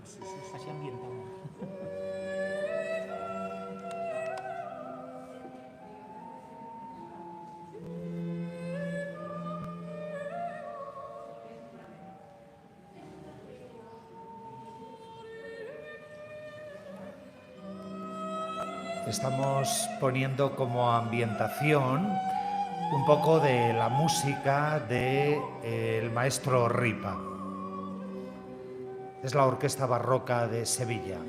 Sí, sí, sí. Así ambientamos. Estamos poniendo como ambientación un poco de la música del maestro Ripa. Es la Orquesta Barroca de Sevilla.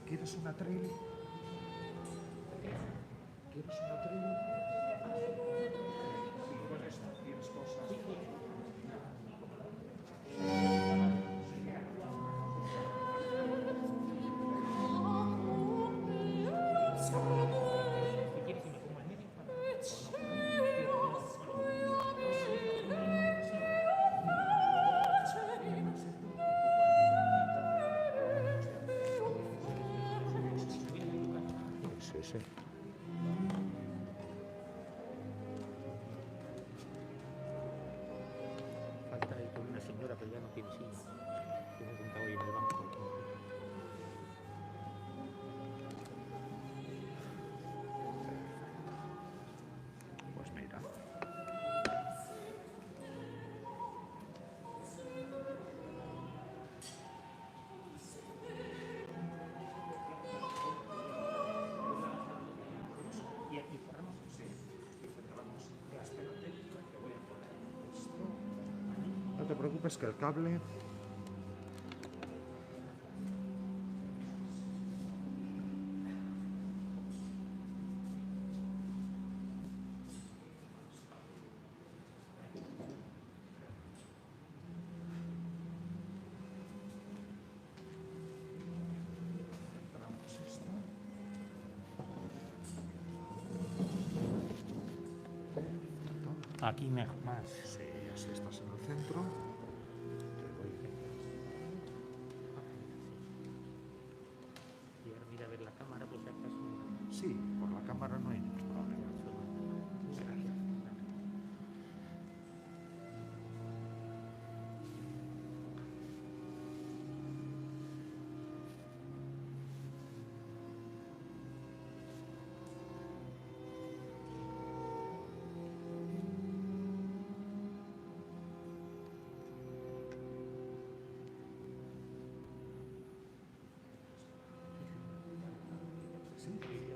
¿Quieres una tril? ¿Quieres una tril? Pues esta, tienes cosas. Si quieres que me ponga en medio, Sí, sí. falta ir con una señora, pero ya no tiene silla. Que me he sentado hoy en el banco. Pues mira. ¿Y aquí cerramos? Sí, cerramos. Ya, espérate, que voy a poner esto. No te preocupes que el cable... Cerramos esto. Aquí mejor, más. Sí, así estás en el centro. Te doy... Y ahora mira a ver la cámara, pues acaso. Sí, por la cámara no hay ningún problema. Gracias. Sí, yo...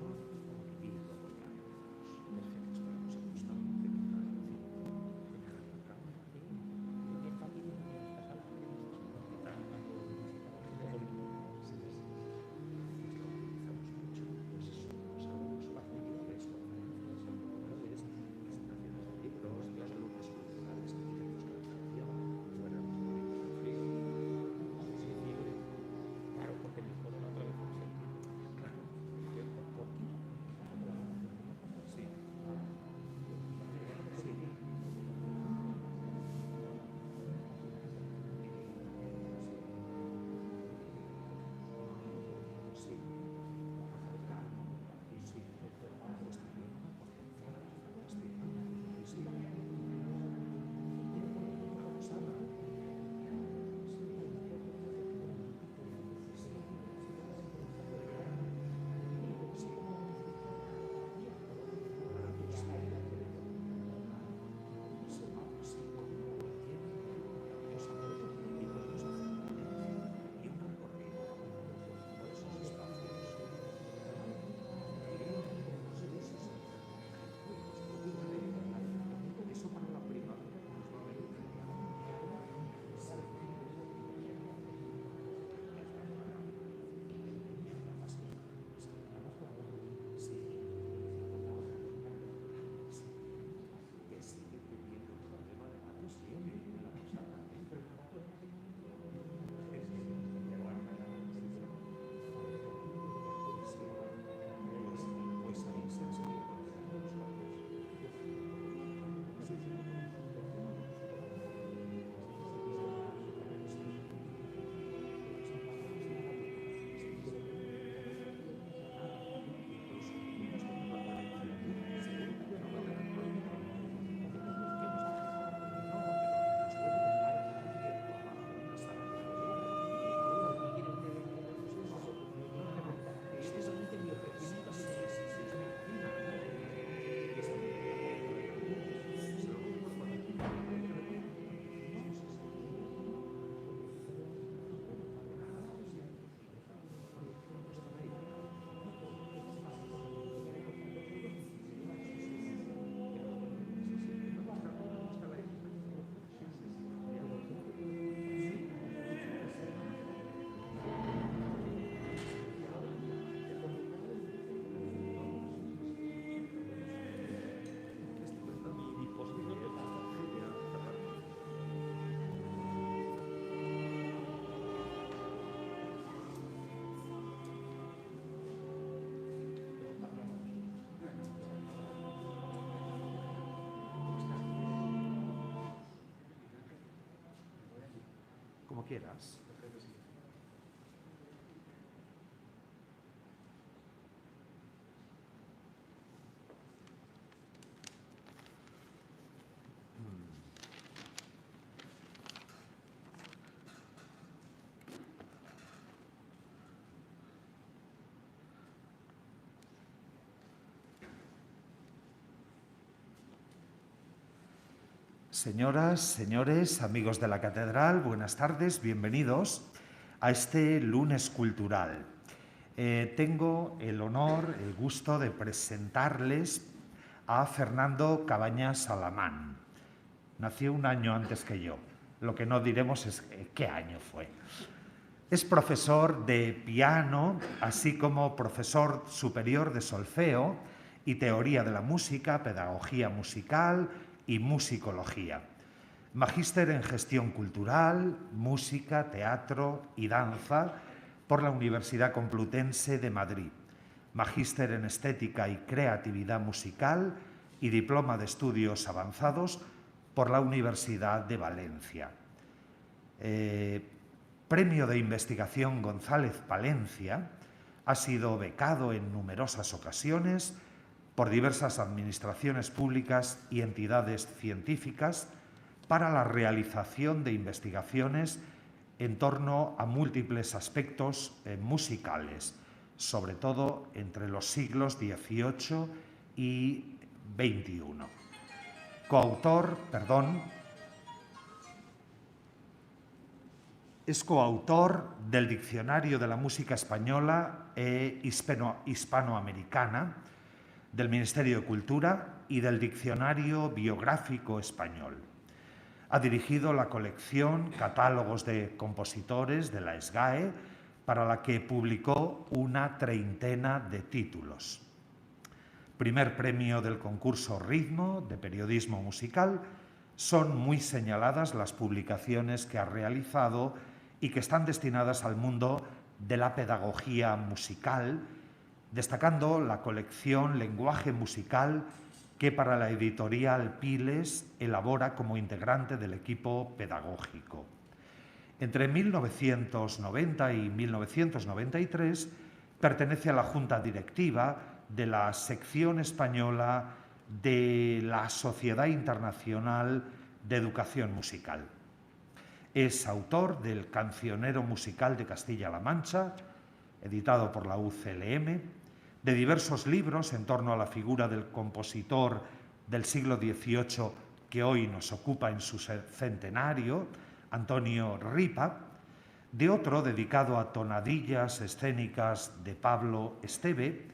quieras. Señoras, señores, amigos de la Catedral, buenas tardes, bienvenidos a este lunes cultural. Tengo el honor, el gusto de presentarles a Fernando Cabañas Alamán. Nació un año antes que yo. Lo que no diremos es qué año fue. Es profesor de piano, así como profesor superior de solfeo y teoría de la música, pedagogía musical y musicología. Magíster en gestión cultural, música, teatro y danza por la Universidad Complutense de Madrid. Magíster en estética y creatividad musical y diploma de estudios avanzados por la Universidad de Valencia. Premio de Investigación González Palencia, ha sido becado en numerosas ocasiones por diversas administraciones públicas y entidades científicas para la realización de investigaciones en torno a múltiples aspectos musicales, sobre todo entre los siglos XVIII y XXI. Es coautor del Diccionario de la Música Española e Hispanoamericana del Ministerio de Cultura y del Diccionario Biográfico Español. Ha dirigido la colección Catálogos de Compositores de la SGAE, para la que publicó una treintena de títulos. Primer premio del concurso Ritmo de Periodismo Musical. Son muy señaladas las publicaciones que ha realizado y que están destinadas al mundo de la pedagogía musical, destacando la colección Lenguaje Musical que para la editorial Piles elabora como integrante del equipo pedagógico. Entre 1990 y 1993 pertenece a la Junta Directiva de la sección española de la Sociedad Internacional de Educación Musical. Es autor del Cancionero Musical de Castilla-La Mancha, editado por la UCLM, de diversos libros en torno a la figura del compositor del siglo XVIII que hoy nos ocupa en su centenario, Antonio Ripa, de otro dedicado a tonadillas escénicas de Pablo Esteve,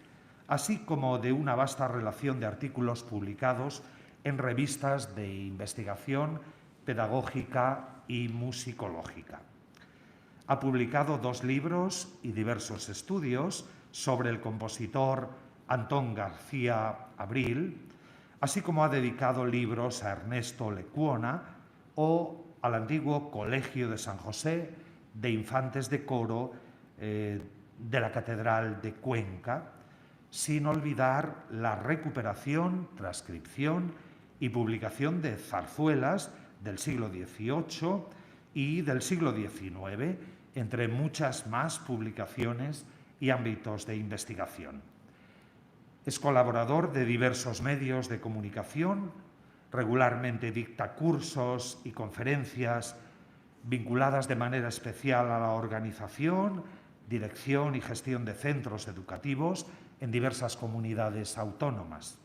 así como de una vasta relación de artículos publicados en revistas de investigación pedagógica y musicológica. Ha publicado 2 libros y diversos estudios sobre el compositor Antón García Abril, así como ha dedicado libros a Ernesto Lecuona o al antiguo Colegio de San José de Infantes de Coro de la Catedral de Cuenca, sin olvidar la recuperación, transcripción y publicación de zarzuelas del siglo XVIII y del siglo XIX, entre muchas más publicaciones y ámbitos de investigación. Es colaborador de diversos medios de comunicación, regularmente dicta cursos y conferencias vinculadas de manera especial a la organización, dirección y gestión de centros educativos en diversas comunidades autónomas.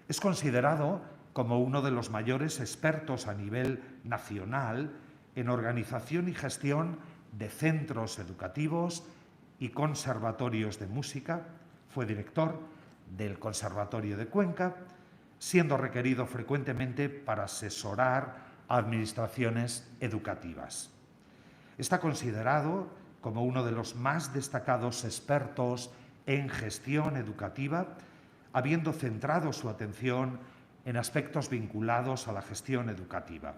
Es considerado como uno de los mayores expertos a nivel nacional en organización y gestión de centros educativos y conservatorios de música. Fue director del Conservatorio de Cuenca, siendo requerido frecuentemente para asesorar a administraciones educativas. Está considerado como uno de los más destacados expertos en gestión educativa, habiendo centrado su atención en aspectos vinculados a la gestión educativa,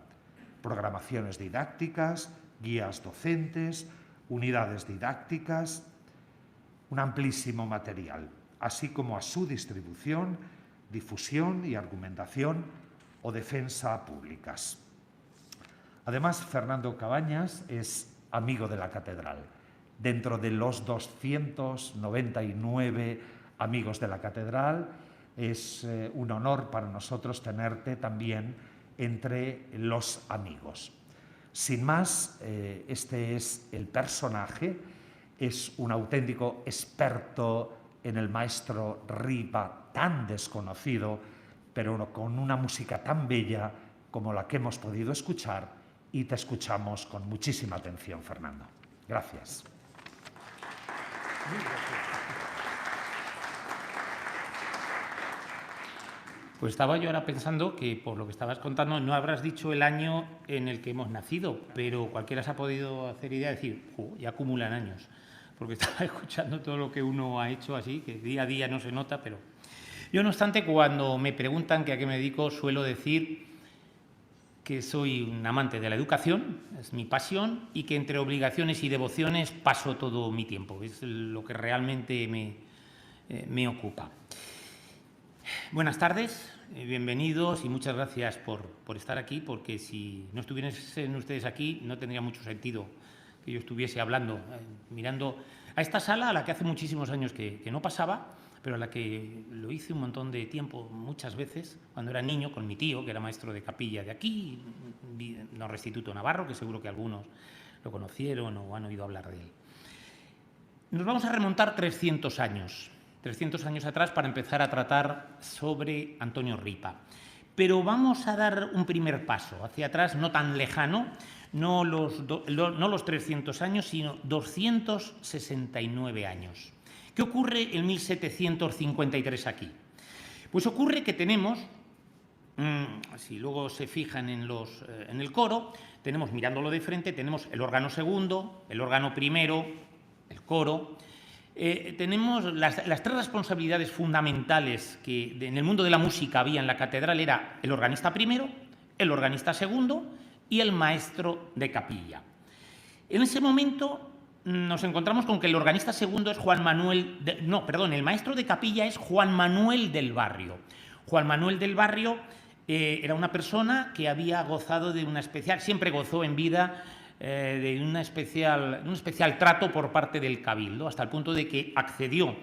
programaciones didácticas, guías docentes, unidades didácticas, un amplísimo material, así como a su distribución, difusión y argumentación o defensa públicas. Además, Fernando Cabañas es amigo de la catedral. Dentro de los 299 amigos de la catedral, es un honor para nosotros tenerte también entre los amigos. Sin más, este es el personaje, es un auténtico experto en el maestro Ripa, tan desconocido, pero con una música tan bella como la que hemos podido escuchar, y te escuchamos con muchísima atención, Fernando. Gracias. Pues estaba yo ahora pensando que, por lo que estabas contando, no habrás dicho el año en el que hemos nacido, pero cualquiera se ha podido hacer idea de decir, ya acumulan años, porque estaba escuchando todo lo que uno ha hecho así, que día a día no se nota, pero... Yo, no obstante, cuando me preguntan que a qué me dedico, suelo decir que soy un amante de la educación, es mi pasión, y que entre obligaciones y devociones paso todo mi tiempo, es lo que realmente me ocupa. Buenas tardes, bienvenidos y muchas gracias por estar aquí, porque si no estuviesen ustedes aquí no tendría mucho sentido que yo estuviese hablando, mirando a esta sala a la que hace muchísimos años que no pasaba, pero a la que lo hice un montón de tiempo, muchas veces, cuando era niño, con mi tío, que era maestro de capilla de aquí, no Restituto Navarro, que seguro que algunos lo conocieron o han oído hablar de él. Nos vamos a remontar 300 años atrás para empezar a tratar sobre Antonio Ripa. Pero vamos a dar un primer paso hacia atrás, no tan lejano, no los 300 años, sino 269 años. ¿Qué ocurre en 1753 aquí? Pues ocurre que tenemos, si luego se fijan en el coro, tenemos, mirándolo de frente, tenemos el órgano segundo, el órgano primero, el coro. Tenemos las tres responsabilidades fundamentales que en el mundo de la música había en la catedral: era el organista primero, el organista segundo y el maestro de capilla. En ese momento nos encontramos con que el organista segundo es el maestro de capilla es Juan Manuel del Barrio. Juan Manuel del Barrio era una persona que había gozado de una especial, siempre gozó en vida de un especial trato por parte del cabildo, hasta el punto de que accedió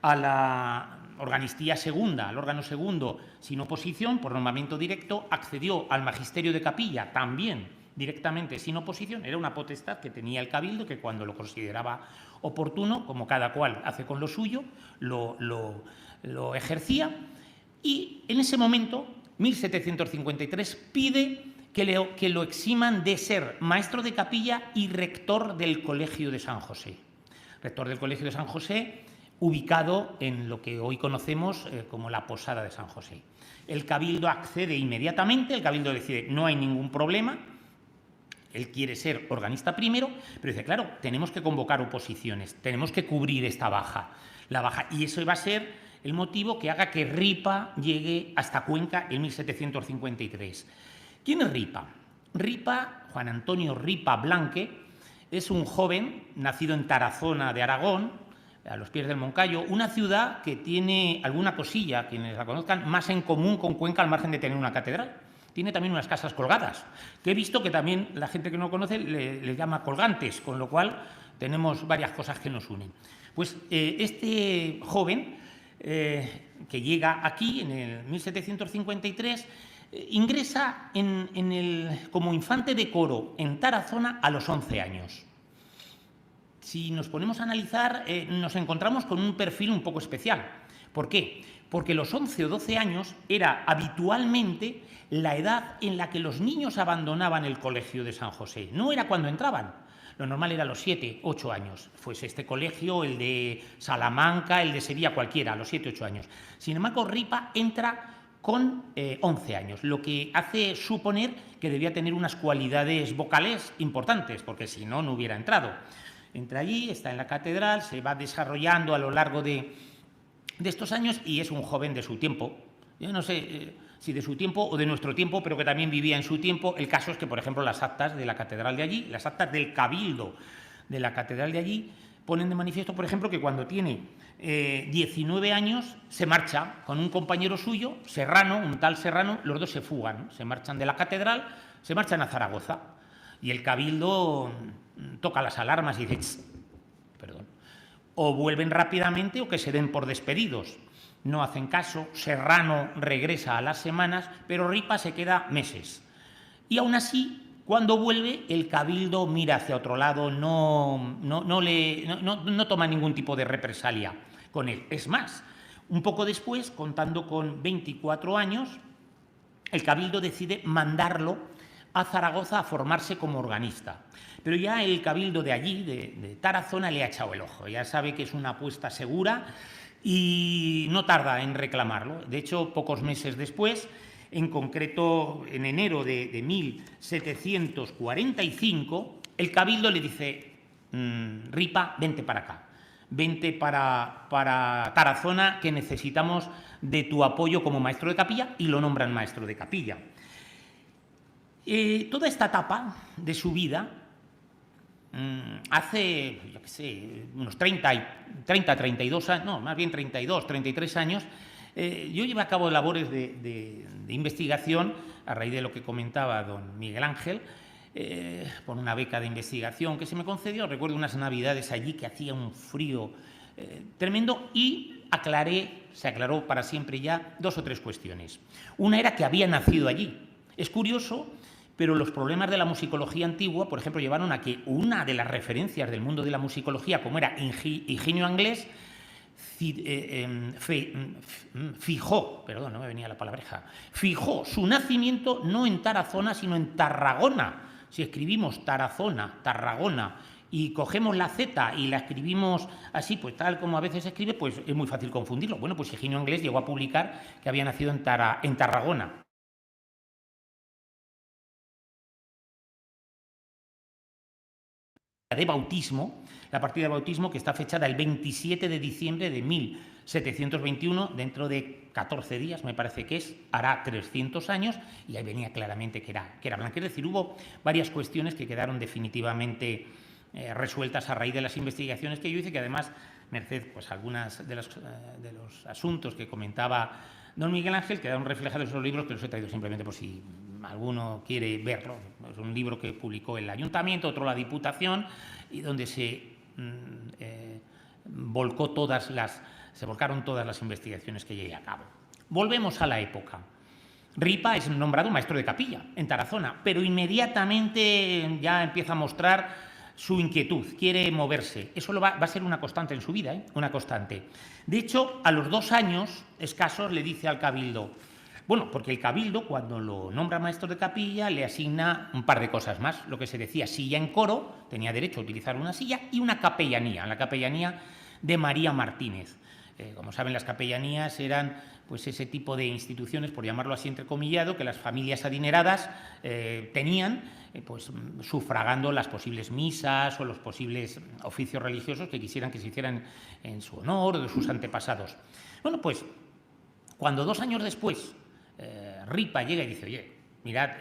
a la organistía segunda, al órgano segundo, sin oposición, por nombramiento directo, accedió al magisterio de capilla también directamente sin oposición. Era una potestad que tenía el cabildo, que cuando lo consideraba oportuno, como cada cual hace con lo suyo, lo ejercía. Y en ese momento, 1753, pide que lo eximan de ser maestro de capilla y rector del Colegio de San José. Rector del Colegio de San José, ubicado en lo que hoy conocemos como la Posada de San José. El cabildo accede inmediatamente, el cabildo decide, no hay ningún problema. Él quiere ser organista primero, pero dice, claro, tenemos que convocar oposiciones, tenemos que cubrir esta baja, la baja. Y eso va a ser el motivo que haga que Ripa llegue hasta Cuenca en 1753. ¿Quién es Ripa? Ripa, Juan Antonio Ripa Blanque, es un joven nacido en Tarazona de Aragón, a los pies del Moncayo, una ciudad que tiene alguna cosilla, quienes la conozcan, más en común con Cuenca al margen de tener una catedral. Tiene también unas casas colgadas, que he visto que también la gente que no lo conoce le llama colgantes, con lo cual tenemos varias cosas que nos unen. Pues este joven que llega aquí en el 1753 ingresa como infante de coro en Tarazona a los 11 años. Si nos ponemos a analizar, nos encontramos con un perfil un poco especial. ¿Por qué? Porque los 11 o 12 años era habitualmente la edad en la que los niños abandonaban el colegio de San José. No era cuando entraban. Lo normal era a los 7, 8 años. Fuese este colegio, el de Salamanca, el de Sevilla, cualquiera, a los 7, 8 años. Sin embargo, Ripa entra con 11 años, lo que hace suponer que debía tener unas cualidades vocales importantes, porque si no, no hubiera entrado. Entra allí, está en la catedral, se va desarrollando a lo largo de estos años y es un joven de su tiempo. Yo no sé si de su tiempo o de nuestro tiempo, pero que también vivía en su tiempo. El caso es que, por ejemplo, las actas de la catedral de allí, las actas del cabildo de la catedral de allí, ponen de manifiesto, por ejemplo, que cuando tiene 19 años se marcha con un compañero suyo, Serrano, un tal Serrano, los dos se fugan, ¿no? Se marchan de la catedral, se marchan a Zaragoza. y el cabildo toca las alarmas y dice, perdón, o vuelven rápidamente o que se den por despedidos. No hacen caso, Serrano regresa a las semanas, pero Ripa se queda meses. Y aún así, cuando vuelve, el cabildo mira hacia otro lado, no toma ningún tipo de represalia con él. Es más, un poco después, contando con 24 años, el cabildo decide mandarlo a Zaragoza a formarse como organista. Pero ya el cabildo de allí, de Tarazona, le ha echado el ojo. Ya sabe que es una apuesta segura y no tarda en reclamarlo. De hecho, pocos meses después, en concreto en enero de 1745, el cabildo le dice, Ripa, vente para acá, vente para Tarazona, que necesitamos de tu apoyo como maestro de capilla, y lo nombran maestro de capilla. Toda esta etapa de su vida, hace, yo qué sé, unos 32 años, no, más bien 32, 33 años, yo llevé a cabo labores de investigación a raíz de lo que comentaba don Miguel Ángel, por una beca de investigación que se me concedió. Recuerdo unas navidades allí que hacía un frío tremendo y se aclaró para siempre ya 2 o 3 cuestiones. Una era que había nacido allí. Es curioso, pero los problemas de la musicología antigua, por ejemplo, llevaron a que una de las referencias del mundo de la musicología, como era Higinio Anglés, fijó su nacimiento no en Tarazona, sino en Tarragona. Si escribimos Tarazona, Tarragona, y cogemos la Z y la escribimos así, pues tal como a veces se escribe, pues es muy fácil confundirlo. Bueno, pues Higinio Anglés llegó a publicar que había nacido en Tarragona. De bautismo, la partida de bautismo, que está fechada el 27 de diciembre de 1721, dentro de 14 días, me parece que hará 300 años, y ahí venía claramente que era blanca. Es decir, hubo varias cuestiones que quedaron definitivamente resueltas a raíz de las investigaciones que yo hice, que además, merced pues algunas de los asuntos que comentaba don Miguel Ángel, quedaron reflejados en los libros, pero los he traído simplemente por si alguno quiere verlo. Es un libro que publicó el Ayuntamiento, otro la Diputación, y donde se volcaron todas las investigaciones que llegué a cabo. Volvemos a la época. Ripa es nombrado maestro de capilla en Tarazona, pero inmediatamente ya empieza a mostrar su inquietud, quiere moverse. Eso va a ser una constante en su vida, una constante. De hecho, a los 2 años escasos le dice al cabildo, bueno, porque el cabildo, cuando lo nombra maestro de capilla, le asigna un par de cosas más. Lo que se decía silla en coro, tenía derecho a utilizar una silla, y una capellanía, la capellanía de María Martínez. Como saben, las capellanías eran pues ese tipo de instituciones, por llamarlo así entrecomillado, que las familias adineradas tenían, pues sufragando las posibles misas o los posibles oficios religiosos que quisieran que se hicieran en su honor o de sus antepasados. Bueno, pues cuando 2 años después Ripa llega y dice, oye, mirad,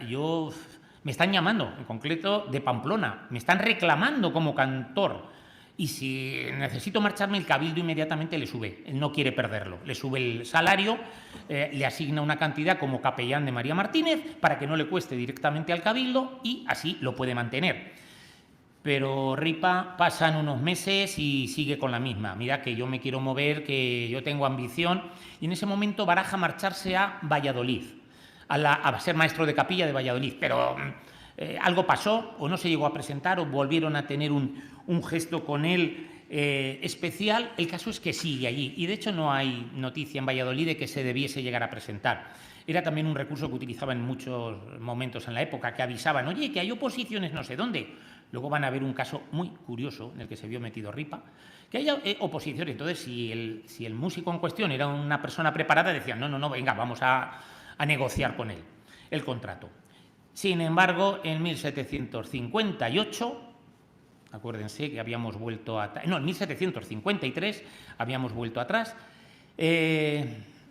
me están llamando, en concreto de Pamplona, me están reclamando como cantor, y si necesito marcharme, el cabildo inmediatamente le sube, él no quiere perderlo, le sube el salario, le asigna una cantidad como capellán de María Martínez para que no le cueste directamente al cabildo y así lo puede mantener. Pero Ripa pasan unos meses y sigue con la misma. Mira que yo me quiero mover, que yo tengo ambición, y en ese momento baraja marcharse a Valladolid, a ser maestro de capilla de Valladolid, pero algo pasó, o no se llegó a presentar, o volvieron a tener un gesto con él especial. El caso es que sigue allí, y de hecho no hay noticia en Valladolid de que se debiese llegar a presentar. Era también un recurso que utilizaban en muchos momentos en la época, que avisaban, oye, que hay oposiciones no sé dónde. Luego van a ver un caso muy curioso en el que se vio metido Ripa, que haya oposiciones. Entonces, si el músico en cuestión era una persona preparada, decían, no, venga, vamos a negociar con él el contrato. Sin embargo, en 1758, acuérdense que habíamos vuelto atrás, en 1753 habíamos vuelto atrás,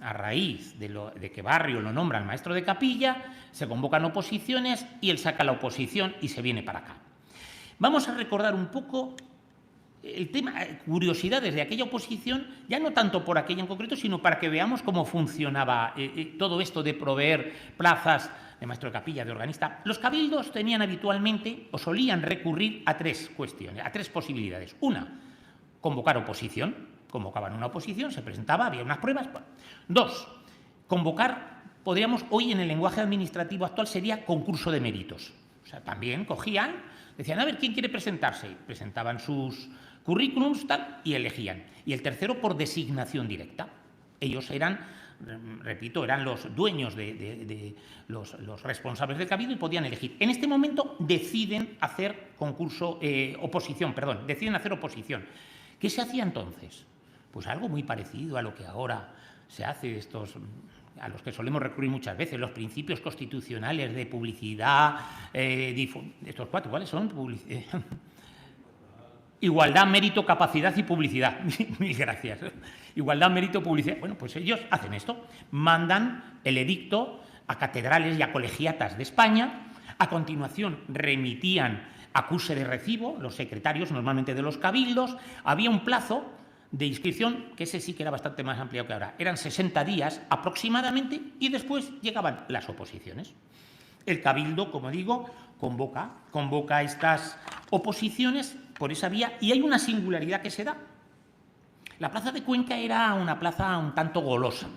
a raíz de que Barrio lo nombra el maestro de capilla, se convocan oposiciones y él saca la oposición y se viene para acá. Vamos a recordar un poco el tema, curiosidades de aquella oposición, ya no tanto por aquella en concreto, sino para que veamos cómo funcionaba todo esto de proveer plazas de maestro de capilla, de organista. Los cabildos tenían habitualmente o solían recurrir a tres cuestiones, a tres posibilidades. Una, convocar oposición. Convocaban una oposición, se presentaba, había unas pruebas. Dos, convocar, podríamos, hoy en el lenguaje administrativo actual sería concurso de méritos. O sea, también cogían, decían, a ver, ¿quién quiere presentarse? Presentaban sus currículums tal, y elegían. Y el tercero, por designación directa. Ellos eran, repito, eran los dueños los responsables del cabildo y podían elegir. En este momento deciden hacer oposición. ¿Qué se hacía entonces? Pues algo muy parecido a lo que ahora se hace, a los que solemos recurrir muchas veces, los principios constitucionales de publicidad, estos cuatro, ¿cuáles son? Igualdad, mérito, capacidad y publicidad. Mil gracias. Igualdad, mérito, publicidad. Bueno, pues ellos hacen esto. Mandan el edicto a catedrales y a colegiatas de España. A continuación remitían acuse de recibo, los secretarios normalmente de los cabildos. Había un plazo de inscripción, que ese sí que era bastante más amplio que ahora. Eran 60 días aproximadamente y después llegaban las oposiciones. El cabildo, como digo, convoca estas oposiciones por esa vía y hay una singularidad que se da. La plaza de Cuenca era una plaza un tanto golosa,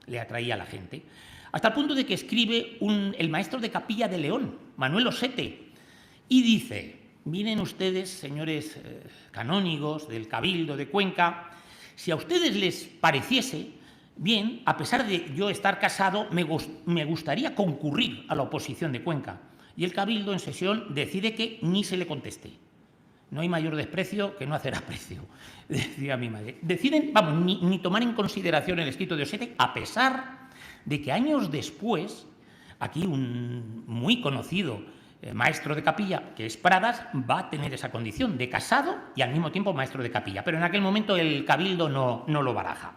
le atraía a la gente, hasta el punto de que escribe el maestro de capilla de León, Manuel Osete, y dice: miren ustedes, señores canónigos del cabildo de Cuenca, si a ustedes les pareciese bien, a pesar de yo estar casado, me gustaría concurrir a la oposición de Cuenca. Y el cabildo en sesión decide que ni se le conteste. No hay mayor desprecio que no hacer aprecio, decía mi madre. Deciden, ni tomar en consideración el escrito de Osete, a pesar de que años después, aquí un muy conocido maestro de capilla, que es Pradas, va a tener esa condición de casado y al mismo tiempo maestro de capilla. Pero en aquel momento el cabildo no lo baraja.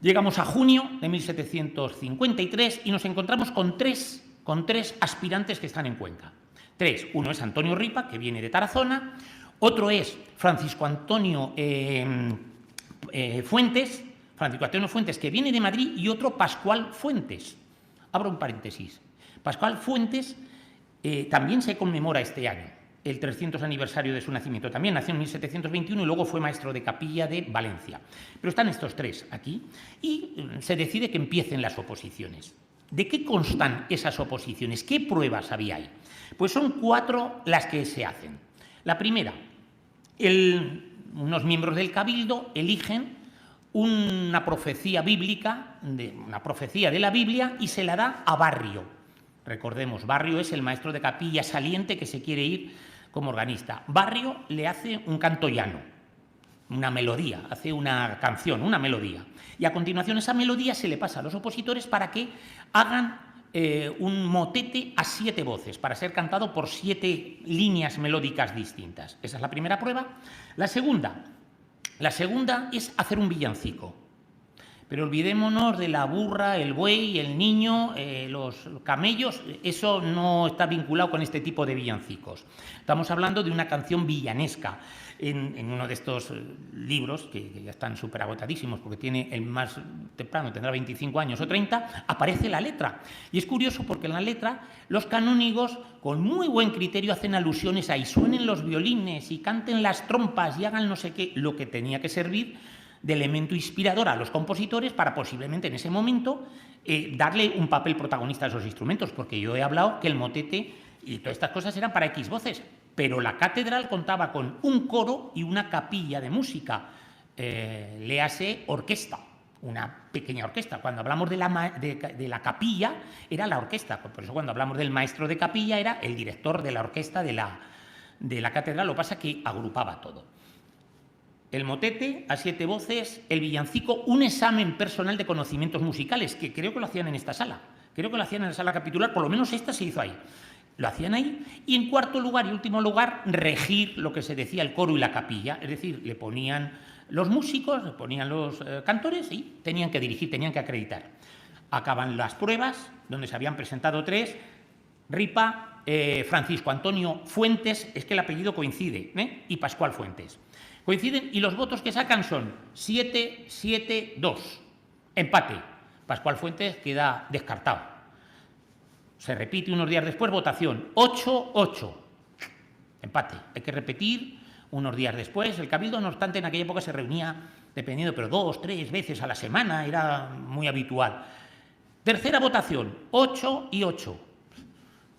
Llegamos a junio de 1753 y nos encontramos con tres aspirantes que están en Cuenca. Uno es Antonio Ripa, que viene de Tarazona. Otro es Francisco Antonio Fuentes, que viene de Madrid. Y otro, Pascual Fuentes. Abro un paréntesis. Pascual Fuentes también se conmemora este año, el 300 aniversario de su nacimiento. También nació en 1721 y luego fue maestro de capilla de Valencia. Pero están estos tres aquí y se decide que empiecen las oposiciones. ¿De qué constan esas oposiciones? ¿Qué pruebas había ahí? Pues son 4 las que se hacen. La primera, unos miembros del cabildo eligen una profecía bíblica, una profecía de la Biblia, y se la da a Barrio. Recordemos, Barrio es el maestro de capilla saliente que se quiere ir como organista. Barrio le hace un canto llano, una melodía, hace una canción, una melodía. Y a continuación esa melodía se le pasa a los opositores para que hagan un motete a 7 voces, para ser cantado por 7 líneas melódicas distintas. Esa es la primera prueba. La segunda es hacer un villancico. Pero olvidémonos de la burra, el buey, el niño, los camellos. Eso no está vinculado con este tipo de villancicos. Estamos hablando de una canción villanesca. En uno de estos libros, que ya están súper agotadísimos, porque tiene el más temprano, tendrá 25 años o 30, aparece la letra. Y es curioso porque en la letra los canónigos, con muy buen criterio, hacen alusiones a y suenen los violines y canten las trompas y hagan no sé qué, lo que tenía que servir de elemento inspirador a los compositores para posiblemente en ese momento darle un papel protagonista a esos instrumentos, porque yo he hablado que el motete y todas estas cosas eran para X voces, pero la catedral contaba con un coro y una capilla de música, léase orquesta, una pequeña orquesta. Cuando hablamos de la capilla era la orquesta, por eso cuando hablamos del maestro de capilla era el director de la orquesta de la catedral, lo que pasa es que agrupaba todo. El motete a 7 voces, el villancico, un examen personal de conocimientos musicales, que creo que lo hacían en esta sala. Creo que lo hacían en la sala capitular, por lo menos esta se hizo ahí. Lo hacían ahí. Y en cuarto lugar y último lugar, regir lo que se decía el coro y la capilla. Es decir, le ponían los músicos, le ponían los cantores y tenían que dirigir, tenían que acreditar. Acaban las pruebas, donde se habían presentado 3. Ripa, Francisco Antonio Fuentes, es que el apellido coincide, y Pascual Fuentes. Coinciden y los votos que sacan son 7, 7, 2. Empate. Pascual Fuentes queda descartado. Se repite unos días después, votación 8-8. Empate. Hay que repetir unos días después. El Cabildo, no obstante, en aquella época se reunía, dependiendo, pero 2, 3 veces a la semana, era muy habitual. Tercera votación, 8-8.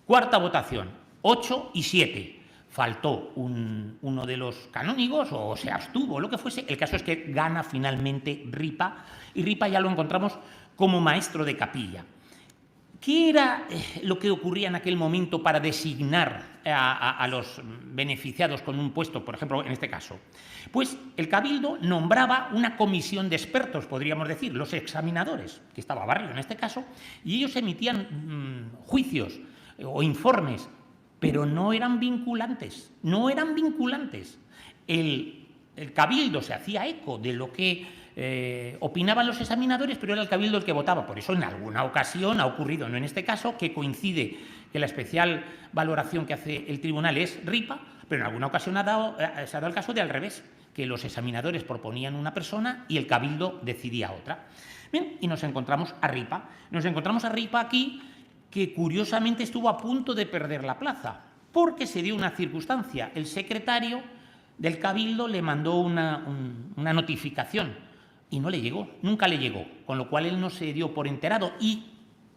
Cuarta votación, 8-7. Faltó uno de los canónigos o se abstuvo, lo que fuese. El caso es que gana finalmente Ripa, y Ripa ya lo encontramos como maestro de capilla. ¿Qué era lo que ocurría en aquel momento para designar a los beneficiados con un puesto, por ejemplo, en este caso? Pues el Cabildo nombraba una comisión de expertos, podríamos decir, los examinadores, que estaba Barrio en este caso, y ellos emitían juicios o informes, pero no eran vinculantes, no eran vinculantes. El Cabildo se hacía eco de lo que opinaban los examinadores, pero era el Cabildo el que votaba. Por eso en alguna ocasión ha ocurrido, no en este caso, que coincide que la especial valoración que hace el tribunal es Ripa, pero en alguna ocasión se ha dado el caso de al revés, que los examinadores proponían una persona y el Cabildo decidía otra. Bien, y nos encontramos a Ripa. Nos encontramos a Ripa aquí, que curiosamente estuvo a punto de perder la plaza, porque se dio una circunstancia. El secretario del Cabildo le mandó una notificación y no le llegó, nunca le llegó, con lo cual él no se dio por enterado, y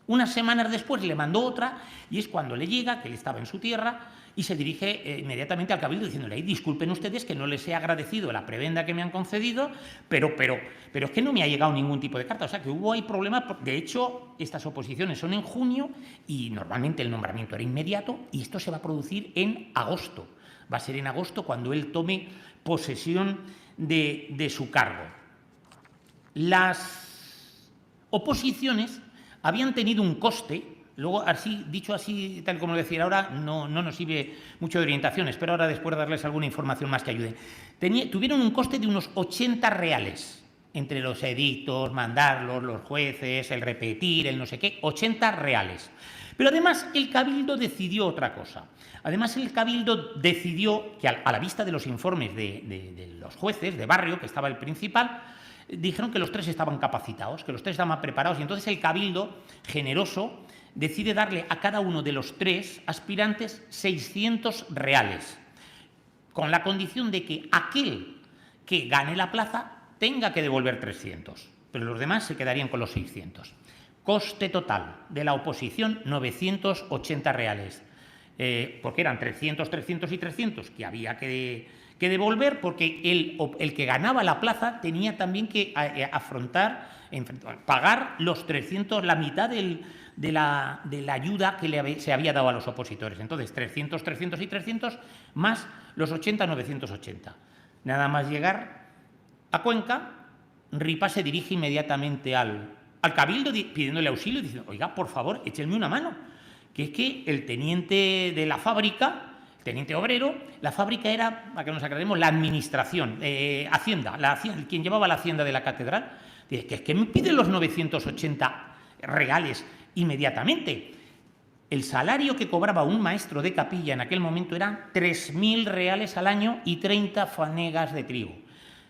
unas semanas después le mandó otra, y es cuando le llega, que él estaba en su tierra, y se dirige inmediatamente al Cabildo diciéndole: disculpen ustedes que no les he agradecido la prebenda que me han concedido, pero es que no me ha llegado ningún tipo de carta. O sea, que hubo ahí problemas. De hecho, estas oposiciones son en junio y normalmente el nombramiento era inmediato, y esto se va a producir en agosto. Va a ser en agosto cuando él tome posesión de su cargo. Las oposiciones habían tenido un coste. Luego, así, dicho así, tal como lo decía ahora, no nos sirve mucho de orientación. Espero ahora después darles alguna información más que ayude. Tuvieron un coste de unos 80 reales, entre los edictos, mandarlos, los jueces, el repetir, el no sé qué, 80 reales. Pero además el Cabildo decidió otra cosa. Además el Cabildo decidió que a la vista de los informes de los jueces de Barrio, que estaba el principal, dijeron que los tres estaban capacitados, que los tres estaban preparados, y entonces el Cabildo, generoso, decide darle a cada uno de los tres aspirantes 600 reales, con la condición de que aquel que gane la plaza tenga que devolver 300, pero los demás se quedarían con los 600. Coste total de la oposición, 980 reales, porque eran 300, 300 y 300 que había que devolver, porque el que ganaba la plaza tenía también que pagar los 300, la mitad de la ayuda que se había dado a los opositores. Entonces, 300, 300 y 300, más los 80, 980. Nada más llegar a Cuenca, Ripa se dirige inmediatamente al Cabildo pidiéndole auxilio, diciendo: oiga, por favor, échenme una mano, que es que el teniente de la fábrica, el teniente obrero, la fábrica era, para que nos aclaremos, la administración, Hacienda, quien llevaba la hacienda de la catedral, que es que me piden los 980 reales inmediatamente. El salario que cobraba un maestro de capilla en aquel momento eran 3.000 reales al año y 30 fanegas de trigo.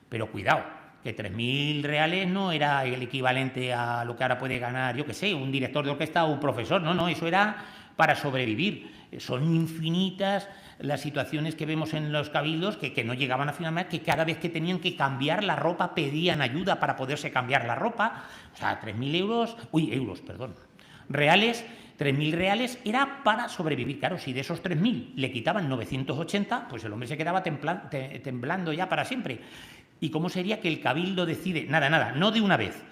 Pero cuidado, que 3.000 reales no era el equivalente a lo que ahora puede ganar, yo qué sé, un director de orquesta o un profesor. No, eso era para sobrevivir. Son infinitas las situaciones que vemos en los cabildos que no llegaban a final de mes, que cada vez que tenían que cambiar la ropa pedían ayuda para poderse cambiar la ropa. O sea, 3.000 reales, 3.000 reales era para sobrevivir. Claro, si de esos 3.000 le quitaban 980, pues el hombre se quedaba temblando ya para siempre. ¿Y cómo sería que el Cabildo decide, nada, no de una vez,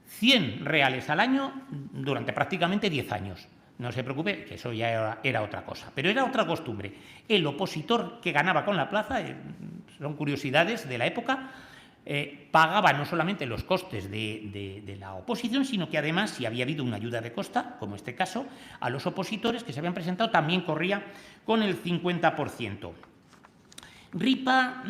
100 reales al año durante prácticamente 10 años? No se preocupe, que eso ya era otra cosa, pero era otra costumbre. El opositor que ganaba con la plaza, son curiosidades de la época, pagaba no solamente los costes de la oposición, sino que además, si había habido una ayuda de costa, como este caso, a los opositores que se habían presentado también corría con el 50%. Ripa,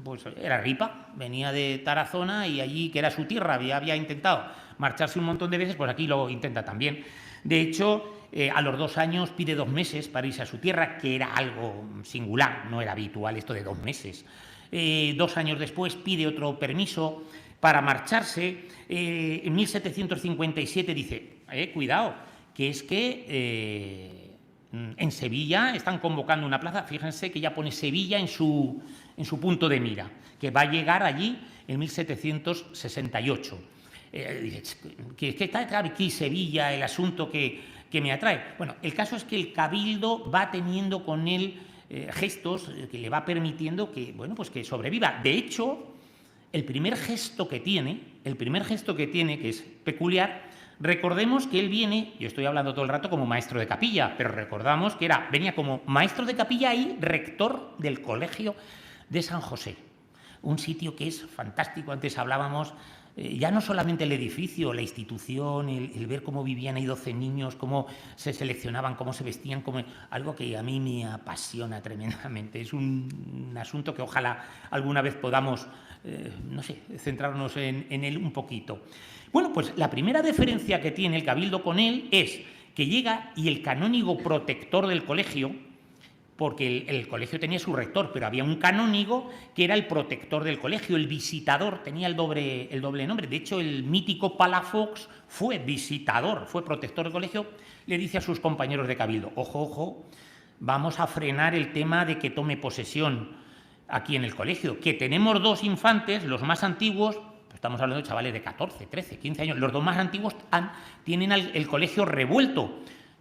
pues era Ripa, venía de Tarazona y allí, que era su tierra, había intentado marcharse un montón de veces, pues aquí lo intenta también. De hecho, a los 2 años pide 2 meses para irse a su tierra, que era algo singular, no era habitual esto de 2 meses. 2 años después pide otro permiso para marcharse. En 1757 dice, cuidado, que es que en Sevilla están convocando una plaza, fíjense que ya pone Sevilla en su punto de mira, que va a llegar allí en 1768. Que está aquí Sevilla, el asunto que me atrae. Bueno, el caso es que el Cabildo va teniendo con él gestos que le va permitiendo que, bueno, pues que sobreviva. De hecho, el primer gesto que tiene, que es peculiar, recordemos que él viene, yo estoy hablando todo el rato como maestro de capilla, pero recordamos que venía como maestro de capilla y rector del Colegio de San José, un sitio que es fantástico. Antes hablábamos ya no solamente el edificio, la institución, el ver cómo vivían ahí 12 niños, cómo se seleccionaban, cómo se vestían, algo que a mí me apasiona tremendamente. Es un asunto que ojalá alguna vez podamos, no sé, centrarnos en él un poquito. Bueno, pues la primera deferencia que tiene el Cabildo con él es que llega y el canónigo protector del colegio, porque el colegio tenía su rector, pero había un canónigo que era el protector del colegio, el visitador, tenía el doble nombre. De hecho, el mítico Palafox fue visitador, fue protector del colegio. Le dice a sus compañeros de Cabildo: ojo, ojo, vamos a frenar el tema de que tome posesión aquí en el colegio, que tenemos 2 infantes, los más antiguos, estamos hablando de chavales de 14, 13, 15 años, los 2 más antiguos tienen el colegio revuelto.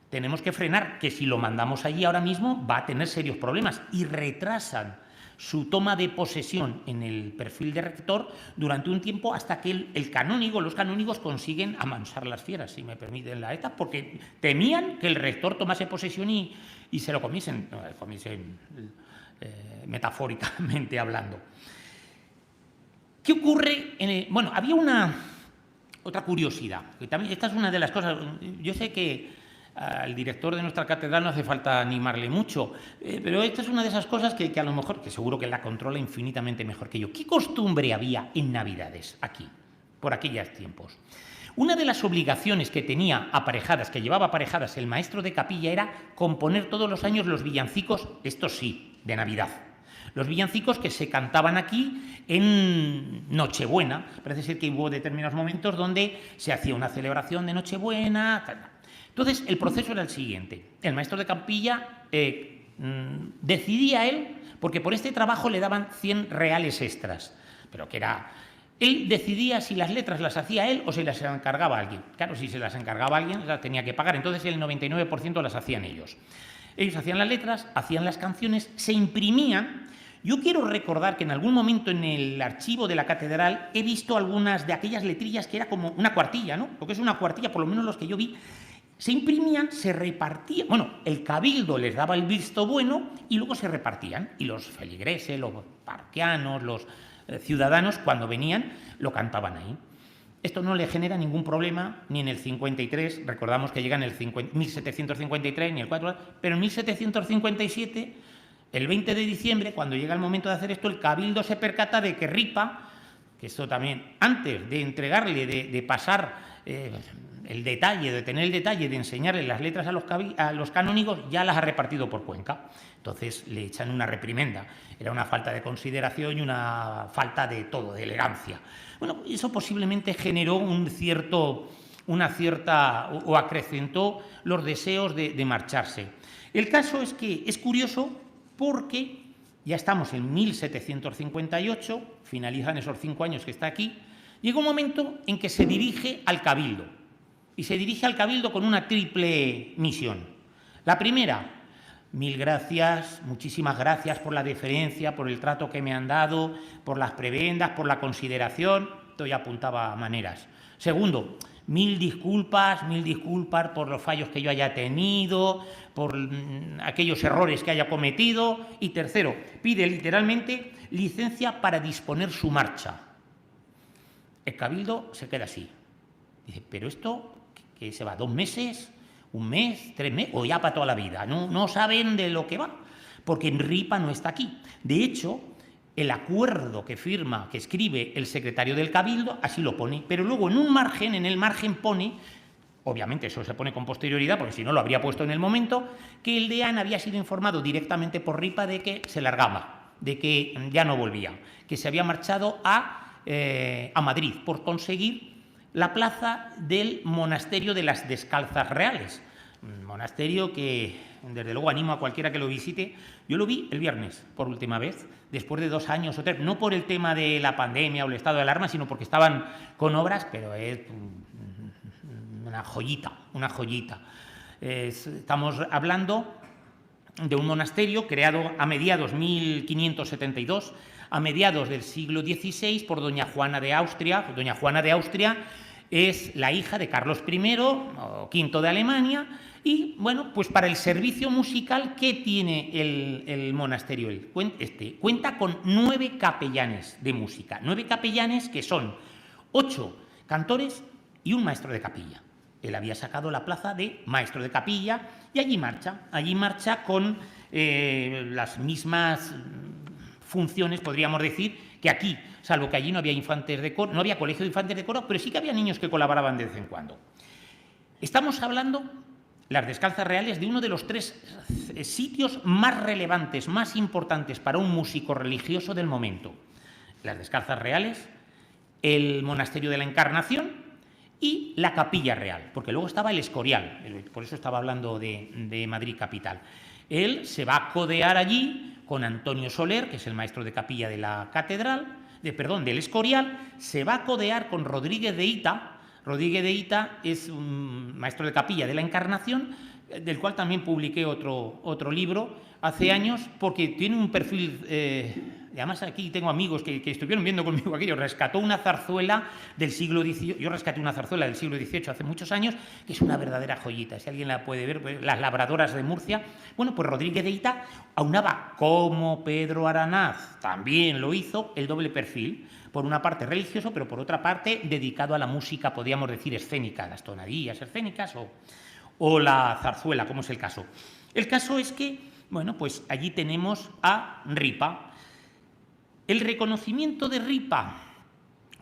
Tenemos que frenar, que si lo mandamos allí ahora mismo va a tener serios problemas, y retrasan su toma de posesión en el perfil de rector durante un tiempo hasta que los canónigos consiguen amansar las fieras, si me permiten la ETA, porque temían que el rector tomase posesión y se lo comiesen metafóricamente hablando. ¿Qué ocurre? Bueno, había otra curiosidad, que también esta es una de las cosas. Yo sé que al director de nuestra catedral no hace falta animarle mucho, pero esta es una de esas cosas que a lo mejor, que seguro que la controla infinitamente mejor que yo. ¿Qué costumbre había en Navidades aquí, por aquellos tiempos? Una de las obligaciones que llevaba aparejadas el maestro de capilla era componer todos los años los villancicos, estos sí, de Navidad. Los villancicos que se cantaban aquí en Nochebuena. Parece ser que hubo determinados momentos donde se hacía una celebración de Nochebuena, tal. Entonces, el proceso era el siguiente. El maestro de capilla decidía él, porque por este trabajo le daban 100 reales extras, pero que era... Él decidía si las letras las hacía él o si las encargaba alguien. Claro, si se las encargaba alguien, las tenía que pagar. Entonces, el 99% las hacían ellos. Ellos hacían las letras, hacían las canciones, se imprimían. Yo quiero recordar que en algún momento en el archivo de la catedral he visto algunas de aquellas letrillas que era como una cuartilla, ¿no? Lo que es una cuartilla, por lo menos los que yo vi. Se imprimían, se repartían. Bueno, el Cabildo les daba el visto bueno y luego se repartían. Y los feligreses, los parroquianos, los ciudadanos, cuando venían, lo cantaban ahí. Esto no le genera ningún problema ni en el 53, recordamos que llega en el 1753, ni el 4, pero en 1757, el 20 de diciembre, cuando llega el momento de hacer esto, el Cabildo se percata de que Ripa, que esto también, antes de entregarle, de pasar de tener el detalle de enseñarle las letras a los canónigos, ya las ha repartido por Cuenca. Entonces le echan una reprimenda. Era una falta de consideración y una falta de todo, de elegancia. Bueno, eso posiblemente generó o acrecentó los deseos de marcharse. El caso es que es curioso porque ya estamos en 1758, finalizan esos 5 años que está aquí, llega un momento en que se dirige al Cabildo. Y se dirige al Cabildo con una triple misión. La primera: 1000 gracias, muchísimas gracias por la deferencia, por el trato que me han dado, por las prebendas, por la consideración. Esto ya apuntaba a maneras. Segundo: 1000 disculpas por los fallos que yo haya tenido, por aquellos errores que haya cometido. Y tercero, pide literalmente licencia para disponer su marcha. El Cabildo se queda así. Dice, pero esto, ¿qué se va? 2 meses, 1 mes, 3 meses, o ya para toda la vida. No saben de lo que va, porque Ripa no está aquí. De hecho, el acuerdo que escribe el secretario del Cabildo, así lo pone, pero luego en el margen pone, obviamente eso se pone con posterioridad, porque si no lo habría puesto en el momento, que el deán había sido informado directamente por Ripa de que se largaba, de que ya no volvía, que se había marchado a Madrid por conseguir la plaza del monasterio de las Descalzas Reales, un monasterio que, desde luego, animo a cualquiera que lo visite. Yo lo vi el viernes por última vez, después de 2 años o 3, no por el tema de la pandemia o el estado de alarma, sino porque estaban con obras, pero es una joyita, una joyita. Estamos hablando de un monasterio creado a mediados 1572, a mediados del siglo XVI, por doña Juana de Austria. Doña Juana de Austria es la hija de Carlos I, o V de Alemania, y bueno, pues para el servicio musical que tiene el monasterio, cuenta con 9 capellanes de música, 9 capellanes que son 8 cantores y un maestro de capilla. Él había sacado la plaza de maestro de capilla y allí marcha con las mismas funciones, podríamos decir, que aquí, salvo que allí no había infantes de coro, no había colegio de infantes de coro, pero sí que había niños que colaboraban de vez en cuando. Estamos hablando, las Descalzas Reales, de uno de los 3 sitios más relevantes, más importantes para un músico religioso del momento. Las Descalzas Reales, el Monasterio de la Encarnación y la Capilla Real, porque luego estaba el Escorial, por eso estaba hablando de Madrid capital. Él se va a codear allí con Antonio Soler, que es el maestro de capilla de la catedral, del Escorial, se va a codear con Rodríguez de Hita. Rodríguez de Hita es un maestro de capilla de la Encarnación, del cual también publiqué otro libro hace años, porque tiene un perfil... además, aquí tengo amigos que estuvieron viendo conmigo aquello. Rescató una zarzuela del siglo XVIII. Yo rescaté una zarzuela del siglo XVIII hace muchos años, que es una verdadera joyita. Si alguien la puede ver, pues, Las Labradoras de Murcia. Bueno, pues Rodríguez de Hita aunaba, como Pedro Aranaz también lo hizo, el doble perfil. Por una parte religioso, pero por otra parte dedicado a la música, podríamos decir, escénica, las tonadillas escénicas o la zarzuela, como es el caso. El caso es que, bueno, pues allí tenemos a Ripa. El reconocimiento de Ripa,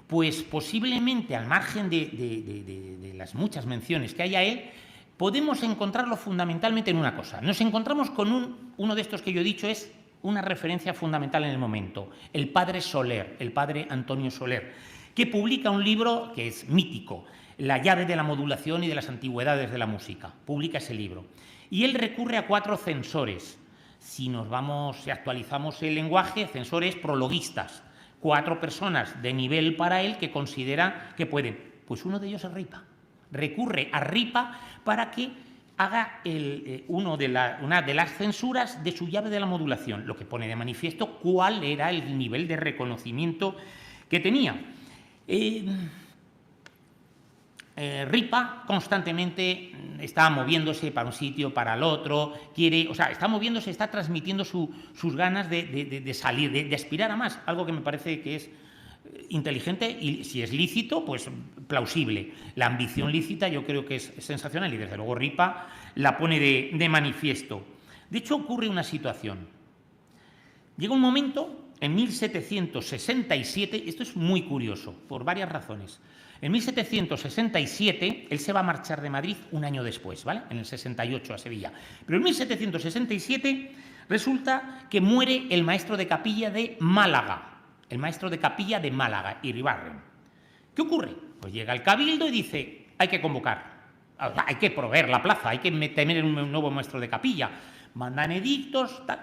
pues posiblemente al margen de las muchas menciones que hay a él, podemos encontrarlo fundamentalmente en una cosa. Nos encontramos con uno de estos que yo he dicho es una referencia fundamental en el momento, el padre Soler, el padre Antonio Soler, que publica un libro que es mítico, La llave de la modulación y de las antigüedades de la música. Publica ese libro. Y él recurre a 4 censores. Si actualizamos el lenguaje, censores prologuistas, 4 personas de nivel para él que considera que pueden. Pues uno de ellos es Ripa. Recurre a Ripa para que haga una de las censuras de su llave de la modulación, lo que pone de manifiesto cuál era el nivel de reconocimiento que tenía. Ripa constantemente está moviéndose para un sitio, para el otro, está moviéndose, está transmitiendo sus ganas de salir, de aspirar a más, algo que me parece que es inteligente y, si es lícito, pues plausible. La ambición lícita yo creo que es sensacional y desde luego Ripa la pone de manifiesto. De hecho, ocurre una situación. Llega un momento, en 1767, esto es muy curioso, por varias razones. En 1767, él se va a marchar de Madrid un año después, ¿vale? En el 68 a Sevilla. Pero en 1767 resulta que muere el maestro de capilla de Málaga. El maestro de capilla de Málaga, Iribarren. ¿Qué ocurre? Pues llega el cabildo y dice, hay que convocar, hay que proveer la plaza, hay que tener un nuevo maestro de capilla. Mandan edictos, tal.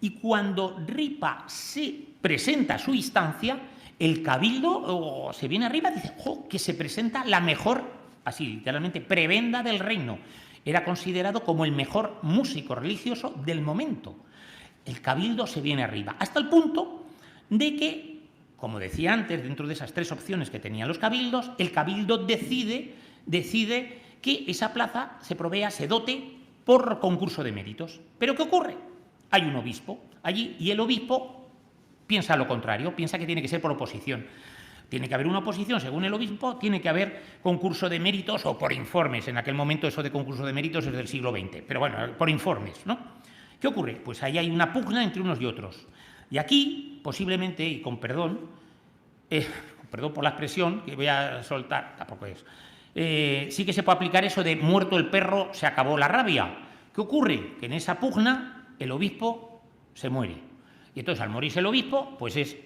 Y cuando Ripa se presenta a su instancia, el cabildo se viene arriba y dice, que se presenta la mejor, así literalmente, prebenda del reino. Era considerado como el mejor músico religioso del momento. El cabildo se viene arriba, hasta el punto de que, como decía antes, dentro de esas 3 opciones que tenían los cabildos, el cabildo decide que esa plaza se provea, se dote por concurso de méritos. ¿Pero qué ocurre? Hay un obispo allí y el obispo piensa lo contrario, piensa que tiene que ser por oposición. Tiene que haber una oposición, según el obispo, tiene que haber concurso de méritos o por informes. En aquel momento eso de concurso de méritos es del siglo XX, pero bueno, por informes, ¿no? ¿Qué ocurre? Pues ahí hay una pugna entre unos y otros. Y aquí, posiblemente, y con perdón por la expresión que voy a soltar, tampoco es, sí que se puede aplicar eso de muerto el perro, se acabó la rabia. ¿Qué ocurre? Que en esa pugna el obispo se muere. Y entonces, al morirse el obispo, pues es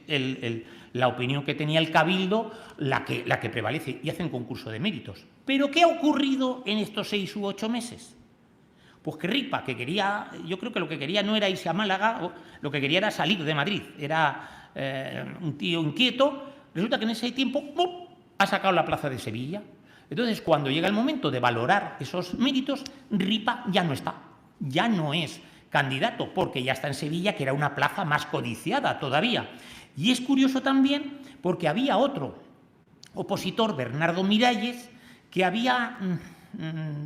la opinión que tenía el cabildo la que prevalece y hacen concurso de méritos. ¿Pero qué ha ocurrido en estos 6 u 8 meses? Pues que Ripa, que quería, yo creo que lo que quería no era irse a Málaga, lo que quería era salir de Madrid, era un tío inquieto. Resulta que en ese tiempo ¡pum!, ha sacado la plaza de Sevilla. Entonces, cuando llega el momento de valorar esos méritos, Ripa ya no está, ya no es candidato, porque ya está en Sevilla, que era una plaza más codiciada todavía. Y es curioso también porque había otro opositor, Bernardo Miralles, que había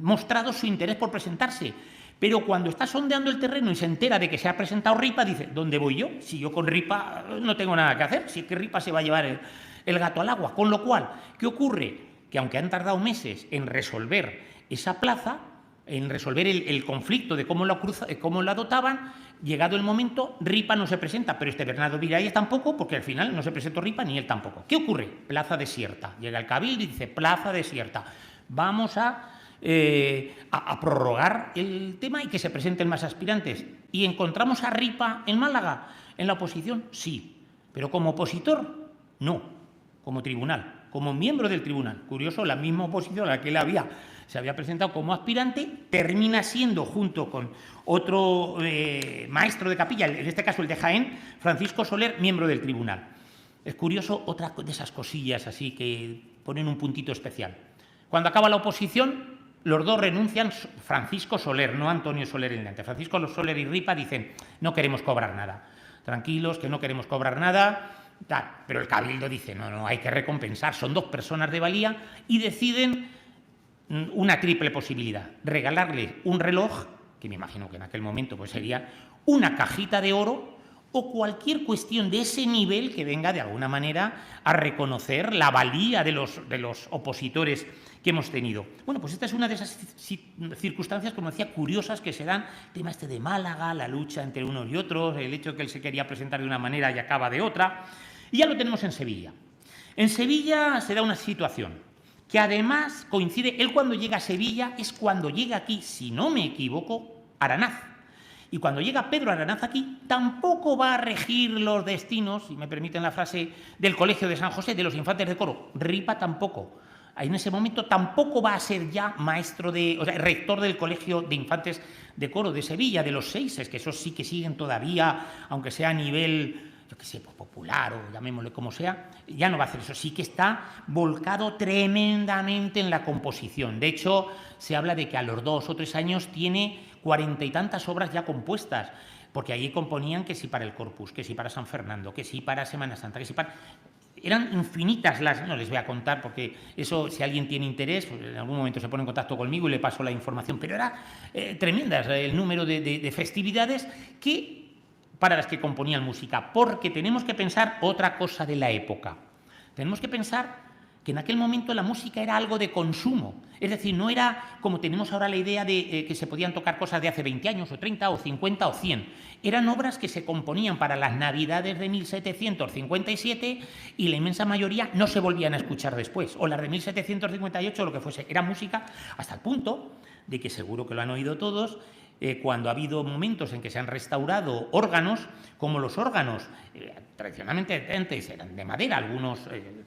mostrado su interés por presentarse. Pero cuando está sondeando el terreno y se entera de que se ha presentado Ripa, dice, ¿dónde voy yo? Si yo con Ripa no tengo nada que hacer, si es que Ripa se va a llevar el gato al agua. Con lo cual, ¿qué ocurre? Que aunque han tardado meses en resolver esa plaza, en resolver el conflicto de cómo la dotaban, llegado el momento, Ripa no se presenta, pero este Bernardo Miralles tampoco, porque al final no se presentó Ripa ni él tampoco. ¿Qué ocurre? Plaza desierta. Llega el Cabildo y dice, plaza desierta. Vamos a prorrogar el tema y que se presenten más aspirantes. ¿Y encontramos a Ripa en Málaga? ¿En la oposición? Sí. Pero como opositor, no. Como tribunal, como miembro del tribunal. Curioso, la misma oposición a la que él se había presentado como aspirante, termina siendo, junto con otro maestro de capilla, en este caso el de Jaén, Francisco Soler, miembro del tribunal. Es curioso, otra de esas cosillas así que ponen un puntito especial. Cuando acaba la oposición, los dos renuncian, Francisco Soler, no Antonio Soler en delante. Francisco Soler y Ripa dicen, no queremos cobrar nada. Tranquilos, que no queremos cobrar nada. Tal. Pero el Cabildo dice, no, hay que recompensar. Son dos personas de valía y deciden una triple posibilidad. Regalarle un reloj, que me imagino que en aquel momento pues sería una cajita de oro, o cualquier cuestión de ese nivel que venga de alguna manera a reconocer la valía de los opositores que hemos tenido. Bueno, pues esta es una de esas circunstancias, como decía, curiosas que se dan. El tema este de Málaga, la lucha entre unos y otros, el hecho de que él se quería presentar de una manera y acaba de otra. Y ya lo tenemos en Sevilla. En Sevilla se da una situación que además coincide, él cuando llega a Sevilla es cuando llega aquí, si no me equivoco, Aranaz. Y cuando llega Pedro Aranaz aquí, tampoco va a regir los destinos, si me permiten la frase, del Colegio de San José, de los Infantes de Coro. Ripa tampoco. En ese momento tampoco va a ser ya rector del Colegio de Infantes de Coro de Sevilla, de los Seises, que esos sí que siguen todavía, aunque sea a nivel, yo qué sé, popular o llamémosle como sea, ya no va a hacer eso. Sí que está volcado tremendamente en la composición. De hecho, se habla de que a los 2 o 3 años tiene 40 y tantas obras ya compuestas, porque allí componían que sí para el Corpus, que sí para San Fernando, que sí para Semana Santa, que sí para... Eran infinitas no les voy a contar porque eso, si alguien tiene interés, pues en algún momento se pone en contacto conmigo y le paso la información, pero era tremendas el número de festividades para las que componían música, porque tenemos que pensar otra cosa de la época. Tenemos que pensar que en aquel momento la música era algo de consumo, es decir, no era como tenemos ahora la idea de que se podían tocar cosas de hace 20 años, o 30, o 50, o 100. Eran obras que se componían para las Navidades de 1757 y la inmensa mayoría no se volvían a escuchar después, o las de 1758 o lo que fuese. Era música hasta el punto de que seguro que lo han oído todos, cuando ha habido momentos en que se han restaurado órganos, como los órganos tradicionalmente antes eran de madera, algunos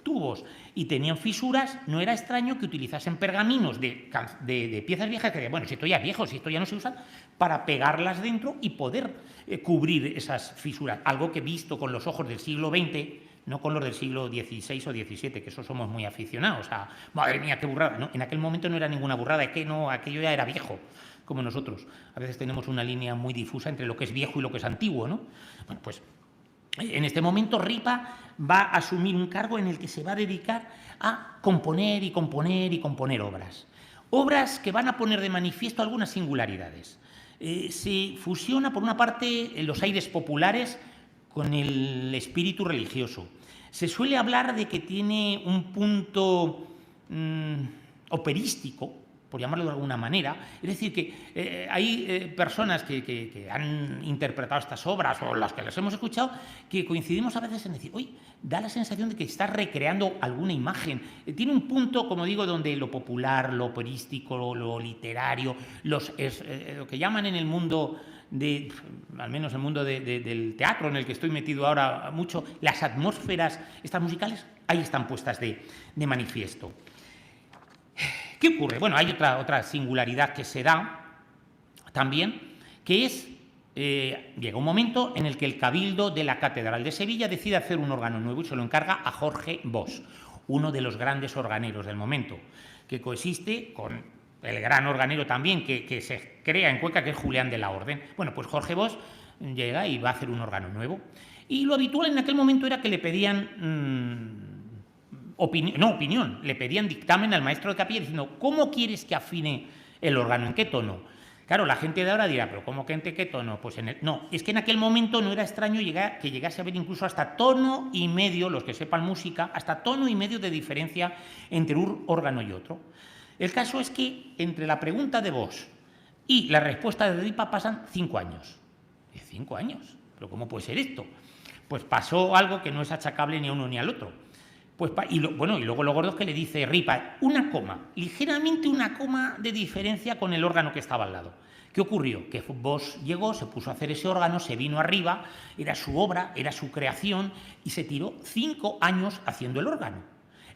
tubos, y tenían fisuras, no era extraño que utilizasen pergaminos de piezas viejas que, bueno, si esto ya es viejo, si esto ya no se usa, para pegarlas dentro y poder cubrir esas fisuras. Algo que visto con los ojos del siglo XX, no con los del siglo XVI o XVII, que eso somos muy aficionados. Madre mía, qué burrada. No, en aquel momento no era ninguna burrada, es que no, aquello ya era viejo, como nosotros. A veces tenemos una línea muy difusa entre lo que es viejo y lo que es antiguo, ¿no? Bueno, pues en este momento Ripa va a asumir un cargo en el que se va a dedicar a componer y componer y componer obras. Obras que van a poner de manifiesto algunas singularidades. Se fusiona, por una parte, los aires populares con el espíritu religioso. Se suele hablar de que tiene un punto operístico, por llamarlo de alguna manera. Es decir, que hay personas que han interpretado estas obras, o las que las hemos escuchado, que coincidimos a veces en decir, oye, da la sensación de que está recreando alguna imagen. Tiene un punto, como digo, donde lo popular, lo operístico, lo literario, lo que llaman en el mundo, al menos el mundo del teatro en el que estoy metido ahora mucho, las atmósferas, estas musicales, ahí están puestas de manifiesto. ¿Qué ocurre? Bueno, hay otra singularidad que se da, también, que es, llega un momento en el que el Cabildo de la Catedral de Sevilla decide hacer un órgano nuevo y se lo encarga a Jorge Bosch, uno de los grandes organeros del momento, que coexiste con el gran organero también que se crea en Cuenca, que es Julián de la Orden. Bueno, pues Jorge Bosch llega y va a hacer un órgano nuevo. Y lo habitual en aquel momento era que le pedían le pedían dictamen al maestro de capilla diciendo ¿cómo quieres que afine el órgano? ¿En qué tono? Claro, la gente de ahora dirá, ¿pero cómo que en qué tono? Pues no, es que en aquel momento no era extraño que llegase a haber incluso hasta tono y medio, los que sepan música, hasta tono y medio de diferencia entre un órgano y otro. El caso es que entre la pregunta de Bosch y la respuesta de Ripa pasan 5 años. 5 años, ¿pero cómo puede ser esto? Pues pasó algo que no es achacable ni a uno ni al otro. Pues, y luego lo gordo es que le dice Ripa, ligeramente una coma de diferencia con el órgano que estaba al lado. ¿Qué ocurrió? Que Bosch llegó, se puso a hacer ese órgano, se vino arriba, era su obra, era su creación, y se tiró 5 años haciendo el órgano,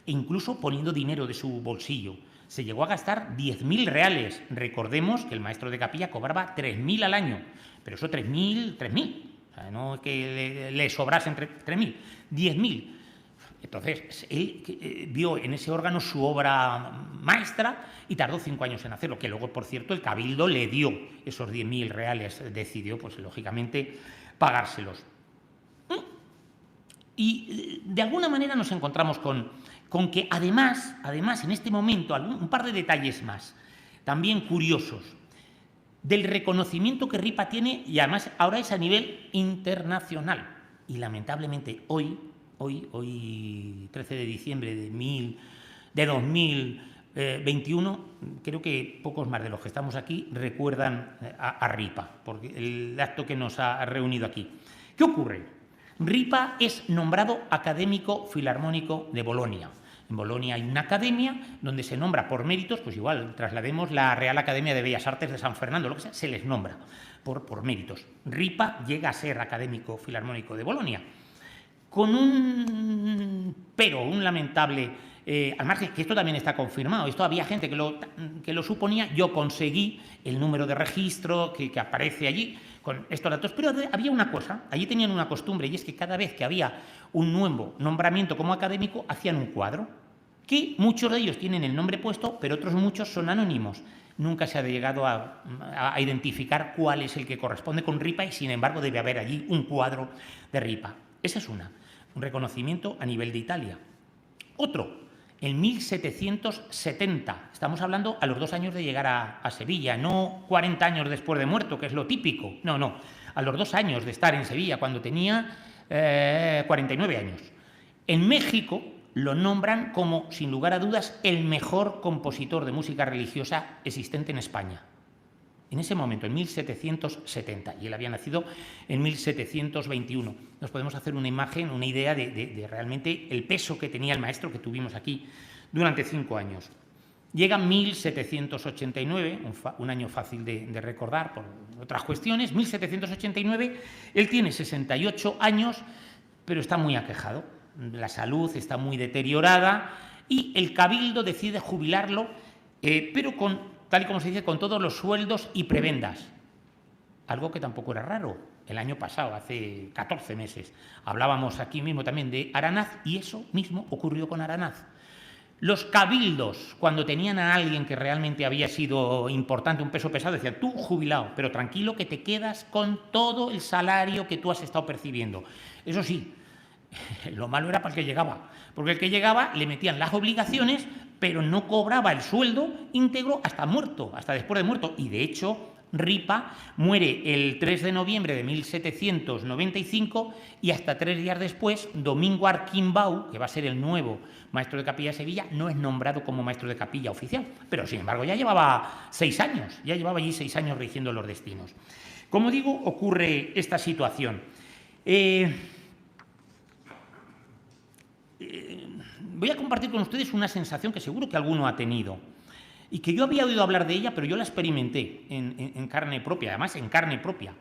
e incluso poniendo dinero de su bolsillo. Se llegó a gastar 10.000 reales. Recordemos que el maestro de capilla cobraba 3.000 al año, pero eso 3.000. O sea, no es que le sobrasen 3.000, 10.000. Entonces, él vio en ese órgano su obra maestra y tardó 5 años en hacerlo, que luego, por cierto, el Cabildo le dio esos 10.000 reales, decidió, pues lógicamente, pagárselos. Y de alguna manera nos encontramos con que además, en este momento, un par de detalles más, también curiosos, del reconocimiento que Ripa tiene, y además ahora es a nivel internacional. Y lamentablemente hoy 13 de diciembre de 2021, creo que pocos más de los que estamos aquí recuerdan a Ripa, porque el acto que nos ha reunido aquí. ¿Qué ocurre? Ripa es nombrado académico filarmónico de Bolonia. En Bolonia hay una academia donde se nombra por méritos, pues igual traslademos la Real Academia de Bellas Artes de San Fernando, lo que sea, se les nombra por méritos. Ripa llega a ser académico filarmónico de Bolonia, con un lamentable, al margen, que esto también está confirmado, esto había gente que lo suponía, yo conseguí el número de registro que aparece allí con estos datos, pero había una cosa, allí tenían una costumbre, y es que cada vez que había un nuevo nombramiento como académico, hacían un cuadro, que muchos de ellos tienen el nombre puesto, pero otros muchos son anónimos. Nunca se ha llegado a identificar cuál es el que corresponde con Ripa, y sin embargo debe haber allí un cuadro de Ripa. Esa es un reconocimiento a nivel de Italia. Otro, en 1770, estamos hablando a los 2 años de llegar a Sevilla, no 40 años después de muerto, que es lo típico, no, a los 2 años de estar en Sevilla, cuando tenía 49 años. En México lo nombran como, sin lugar a dudas, el mejor compositor de música religiosa existente en España. En ese momento, en 1770, y él había nacido en 1721. Nos podemos hacer una imagen, una idea de realmente el peso que tenía el maestro que tuvimos aquí durante 5 años. Llega 1789, un año fácil de recordar por otras cuestiones. 1789, él tiene 68 años, pero está muy aquejado. La salud está muy deteriorada y el Cabildo decide jubilarlo, pero tal y como se dice, con todos los sueldos y prebendas. Algo que tampoco era raro. El año pasado, hace 14 meses, hablábamos aquí mismo también de Aranaz, y eso mismo ocurrió con Aranaz. Los cabildos, cuando tenían a alguien que realmente había sido importante, un peso pesado, decían, tú jubilado, pero tranquilo que te quedas con todo el salario que tú has estado percibiendo. Eso sí, lo malo era para el que llegaba, porque el que llegaba le metían las obligaciones, pero no cobraba el sueldo íntegro hasta muerto, hasta después de muerto. Y de hecho, Ripa muere el 3 de noviembre de 1795 y hasta 3 días después, Domingo Arquimbau, que va a ser el nuevo maestro de capilla de Sevilla, no es nombrado como maestro de capilla oficial, pero sin embargo ya llevaba 6 años, ya llevaba allí 6 años rigiendo los destinos. Como digo, ocurre esta situación. Voy a compartir con ustedes una sensación que seguro que alguno ha tenido y que yo había oído hablar de ella, pero yo la experimenté en carne propia, además en carne propia.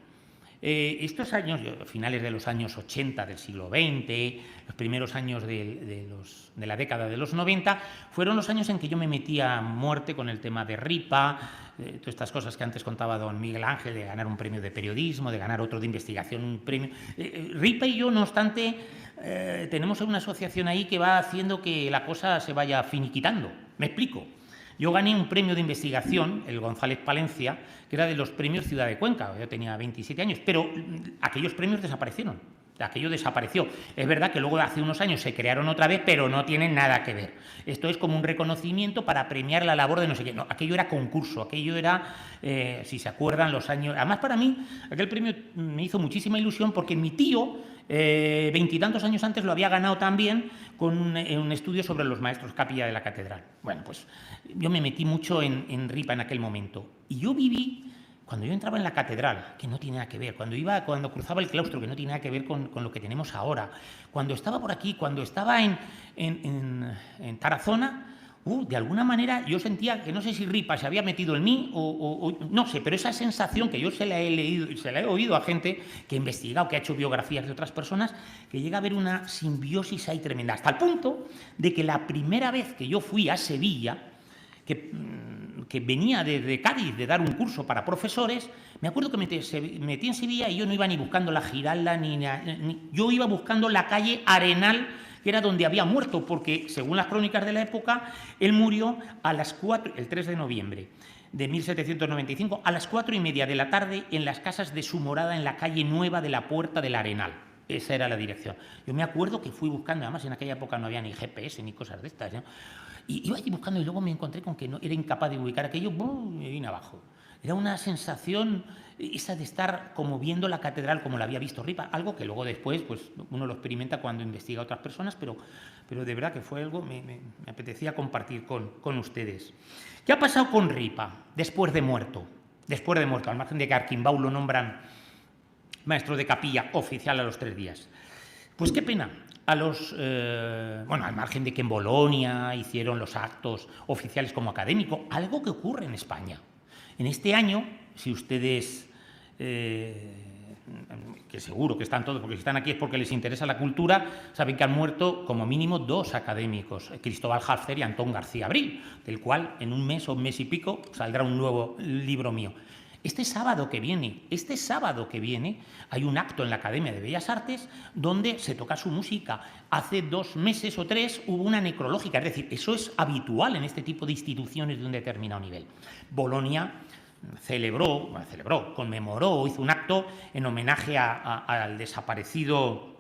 Estos años, finales de los años 80 del siglo XX, los primeros años de la década de los 90, fueron los años en que yo me metí a muerte con el tema de Ripa, todas estas cosas que antes contaba don Miguel Ángel, de ganar un premio de periodismo, de ganar otro de investigación, un premio. Ripa y yo, no obstante, tenemos una asociación ahí que va haciendo que la cosa se vaya finiquitando. Me explico. Yo gané un premio de investigación, el González Palencia, que era de los premios Ciudad de Cuenca. Yo tenía 27 años, pero aquellos premios desaparecieron. Aquello desapareció. Es verdad que luego hace unos años se crearon otra vez, pero no tienen nada que ver. Esto es como un reconocimiento para premiar la labor de no sé qué. No, aquello era concurso, aquello era, si se acuerdan, los años... Además, para mí, aquel premio me hizo muchísima ilusión porque mi tío, veintitantos años antes, lo había ganado también con un estudio sobre los maestros capilla de la catedral. Bueno, pues yo me metí mucho en Ripa en aquel momento. Y yo viví... Cuando yo entraba en la catedral, que no tiene nada que ver, cuando cruzaba el claustro, que no tiene nada que ver con lo que tenemos ahora, cuando estaba por aquí, cuando estaba en Tarazona, de alguna manera yo sentía que no sé si Ripa se había metido en mí o no sé, pero esa sensación que yo se la he leído y se la he oído a gente que ha investigado, que ha hecho biografías de otras personas, que llega a haber una simbiosis ahí tremenda, hasta el punto de que la primera vez que yo fui a Sevilla, que venía desde Cádiz de dar un curso para profesores, me acuerdo que me metí en Sevilla y yo no iba ni buscando la Giralda, yo iba buscando la calle Arenal, que era donde había muerto, porque según las crónicas de la época, él murió a las 4, el 3 de noviembre de 1795, a las 4:30 de la tarde en las casas de su morada en la calle Nueva de la Puerta del Arenal. Esa era la dirección. Yo me acuerdo que fui buscando, además en aquella época no había ni GPS ni cosas de estas, ¿no? Y iba allí buscando y luego me encontré con que no, era incapaz de ubicar aquello, ¡bum!, y me vine abajo. Era una sensación esa de estar como viendo la catedral como la había visto Ripa, algo que luego después pues, uno lo experimenta cuando investiga a otras personas, pero de verdad que fue algo que me apetecía compartir con ustedes. ¿Qué ha pasado con Ripa después de muerto? Después de muerto, al margen de que Arquimbau lo nombran maestro de capilla oficial a los 3 días. Pues qué pena. Bueno, al margen de que en Bolonia hicieron los actos oficiales como académico, algo que ocurre en España. En este año, si ustedes, que seguro que están todos, porque si están aquí es porque les interesa la cultura, saben que han muerto como mínimo 2 académicos, Cristóbal Halffter y Antón García Abril, del cual en un mes o un mes y pico saldrá un nuevo libro mío. Este sábado que viene, hay un acto en la Academia de Bellas Artes donde se toca su música. Hace 2 meses o 3 hubo una necrológica, es decir, eso es habitual en este tipo de instituciones de un determinado nivel. Bolonia conmemoró, hizo un acto en homenaje al desaparecido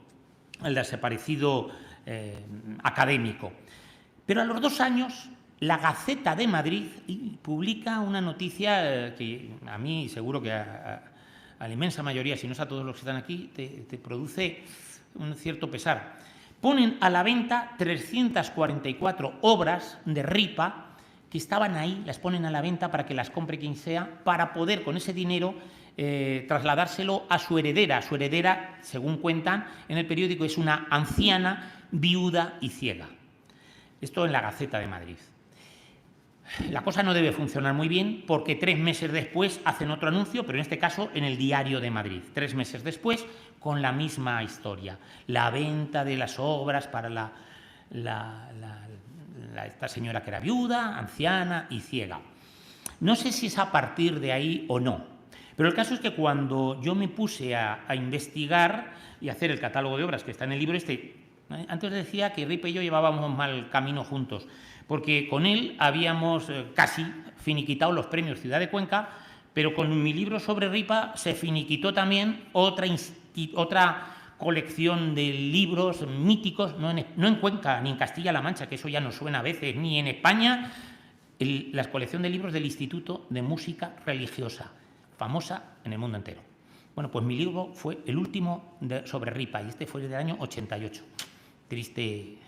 académico. Pero a los 2 años... La Gaceta de Madrid publica una noticia que a mí, seguro que a la inmensa mayoría, si no es a todos los que están aquí, te produce un cierto pesar. Ponen a la venta 344 obras de Ripa que estaban ahí, las ponen a la venta para que las compre quien sea, para poder con ese dinero trasladárselo a su heredera. Su heredera, según cuentan en el periódico, es una anciana, viuda y ciega. Esto en la Gaceta de Madrid. La cosa no debe funcionar muy bien porque 3 meses después hacen otro anuncio, pero en este caso en el Diario de Madrid. 3 meses después, con la misma historia. La venta de las obras para esta señora que era viuda, anciana y ciega. No sé si es a partir de ahí o no, pero el caso es que cuando yo me puse a investigar y a hacer el catálogo de obras que está en el libro antes decía que Ripa y yo llevábamos mal camino juntos, porque con él habíamos casi finiquitado los premios Ciudad de Cuenca, pero con mi libro sobre Ripa se finiquitó también otra colección de libros míticos, no en Cuenca ni en Castilla-La Mancha, que eso ya nos suena a veces, ni en España, la colección de libros del Instituto de Música Religiosa, famosa en el mundo entero. Bueno, pues mi libro fue el último sobre Ripa y este fue del año 88. Triste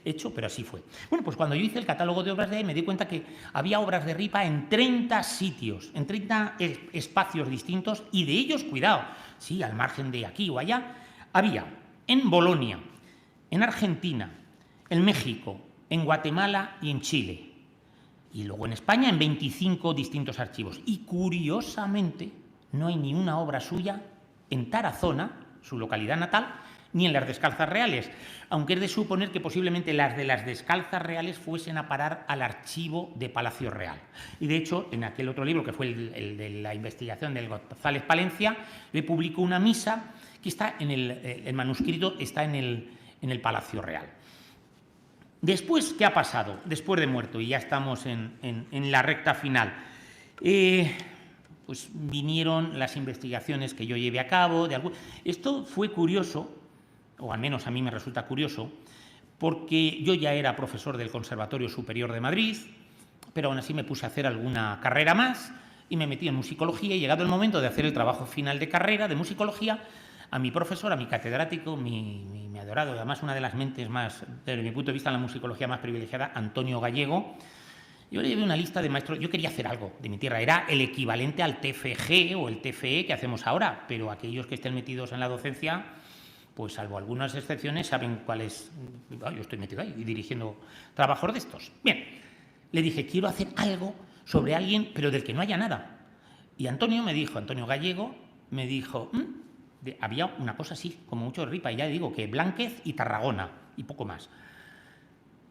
hecho, pero así fue. Bueno, pues cuando yo hice el catálogo de obras de ahí me di cuenta que había obras de Ripa en 30 sitios, en 30 espacios distintos y de ellos, cuidado, sí, al margen de aquí o allá, había en Bolonia, en Argentina, en México, en Guatemala y en Chile. Y luego en España en 25 distintos archivos. Y curiosamente, no hay ni una obra suya en Tarazona, su localidad natal, ni en las Descalzas Reales, aunque es de suponer que posiblemente las de las Descalzas Reales fuesen a parar al archivo de Palacio Real. Y de hecho, en aquel otro libro, que fue el de la investigación del González Palencia, le publicó una misa que está en el manuscrito, está en el Palacio Real. Después, ¿qué ha pasado? Después de muerto, y ya estamos en la recta final. Pues vinieron las investigaciones que yo llevé a cabo. Esto fue curioso, o al menos a mí me resulta curioso, porque yo ya era profesor del Conservatorio Superior de Madrid, pero aún así me puse a hacer alguna carrera más y me metí en musicología, y llegado el momento de hacer el trabajo final de carrera de musicología, a mi profesor, a mi catedrático, mi adorado, y además una de las mentes más, desde mi punto de vista, en la musicología más privilegiada, Antonio Gallego, yo le llevé una lista de maestros. Yo quería hacer algo de mi tierra, era el equivalente al TFG o el TFE que hacemos ahora, pero aquellos que estén metidos en la docencia, pues salvo algunas excepciones, saben cuál es. Yo estoy metido ahí y dirigiendo trabajos de estos. Bien, le dije, quiero hacer algo sobre alguien, pero del que no haya nada. Y Antonio Gallego me dijo, había una cosa así, como mucho de Ripa, y ya digo que Blánquez y Tarragona, y poco más.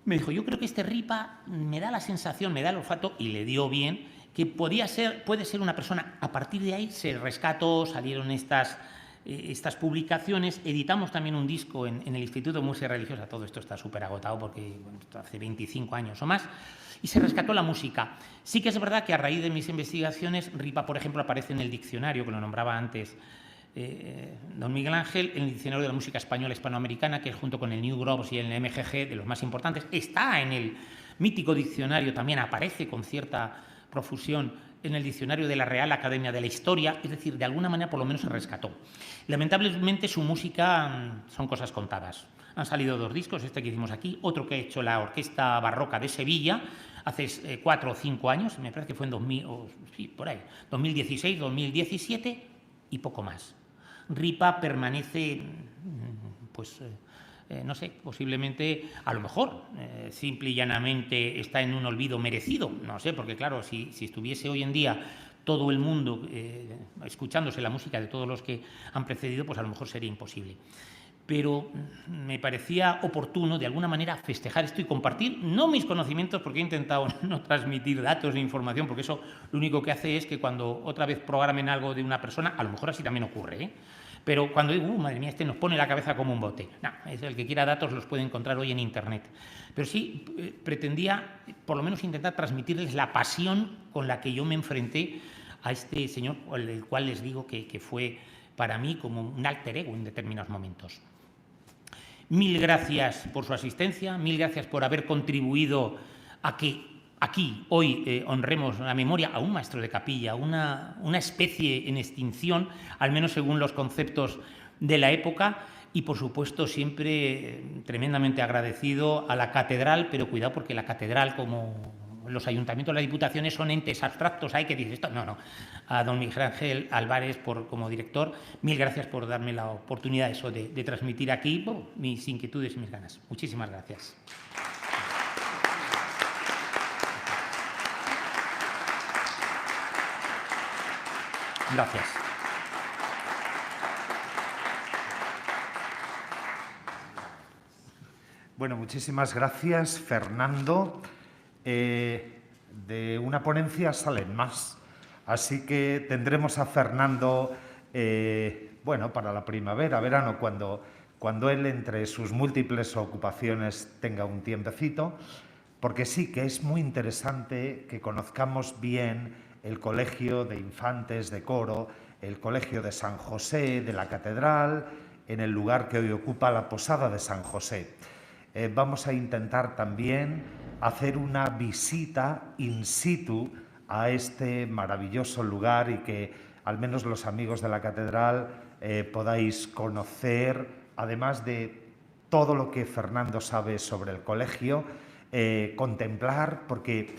Me dijo, yo creo que este Ripa me da la sensación, me da el olfato, y le dio bien, que puede ser una persona. A partir de ahí se rescató, salieron estas publicaciones, editamos también un disco en el Instituto de Música Religiosa, todo esto está súper agotado porque hace 25 años o más, y se rescató la música. Sí que es verdad que a raíz de mis investigaciones, Ripa, por ejemplo, aparece en el diccionario, que lo nombraba antes don Miguel Ángel, en el diccionario de la música española hispanoamericana, que es junto con el New Groves y el MGG de los más importantes, está en el mítico diccionario, también aparece con cierta profusión en el diccionario de la Real Academia de la Historia, es decir, de alguna manera por lo menos se rescató. Lamentablemente su música son cosas contadas. Han salido 2 discos, este que hicimos aquí, otro que ha hecho la Orquesta Barroca de Sevilla hace 4 o 5 años, me parece que fue en 2016, 2017 y poco más. Ripa permanece, pues no sé, posiblemente, a lo mejor, simple y llanamente está en un olvido merecido, no sé, porque claro, si estuviese hoy en día todo el mundo escuchándose la música de todos los que han precedido, pues a lo mejor sería imposible. Pero me parecía oportuno, de alguna manera, festejar esto y compartir, no mis conocimientos, porque he intentado no transmitir datos de información, porque eso lo único que hace es que cuando otra vez programen algo de una persona, a lo mejor así también ocurre, pero cuando digo, madre mía, este nos pone la cabeza como un bote. No, es el que quiera datos los puede encontrar hoy en Internet. Pero sí pretendía, por lo menos, intentar transmitirles la pasión con la que yo me enfrenté a este señor, el cual les digo que fue para mí como un alter ego en determinados momentos. Mil gracias por su asistencia, mil gracias por haber contribuido a que aquí hoy honremos la memoria a un maestro de capilla, una especie en extinción, al menos según los conceptos de la época, y por supuesto siempre tremendamente agradecido a la catedral, pero cuidado porque la catedral, como los ayuntamientos, las diputaciones, son entes abstractos, hay que decir esto, no, a don Miguel Ángel Álvarez como director, mil gracias por darme la oportunidad de transmitir aquí mis inquietudes y mis ganas. Muchísimas gracias. Gracias. Bueno, muchísimas gracias, Fernando. De una ponencia salen más, así que tendremos a Fernando, bueno, para la primavera, verano, cuando él entre sus múltiples ocupaciones tenga un tiempecito, porque sí que es muy interesante que conozcamos bien el Colegio de Infantes de Coro, el Colegio de San José de la Catedral, en el lugar que hoy ocupa la Posada de San José. Vamos a intentar también hacer una visita in situ a este maravilloso lugar y que al menos los amigos de la Catedral podáis conocer, además de todo lo que Fernando sabe sobre el colegio, contemplar, porque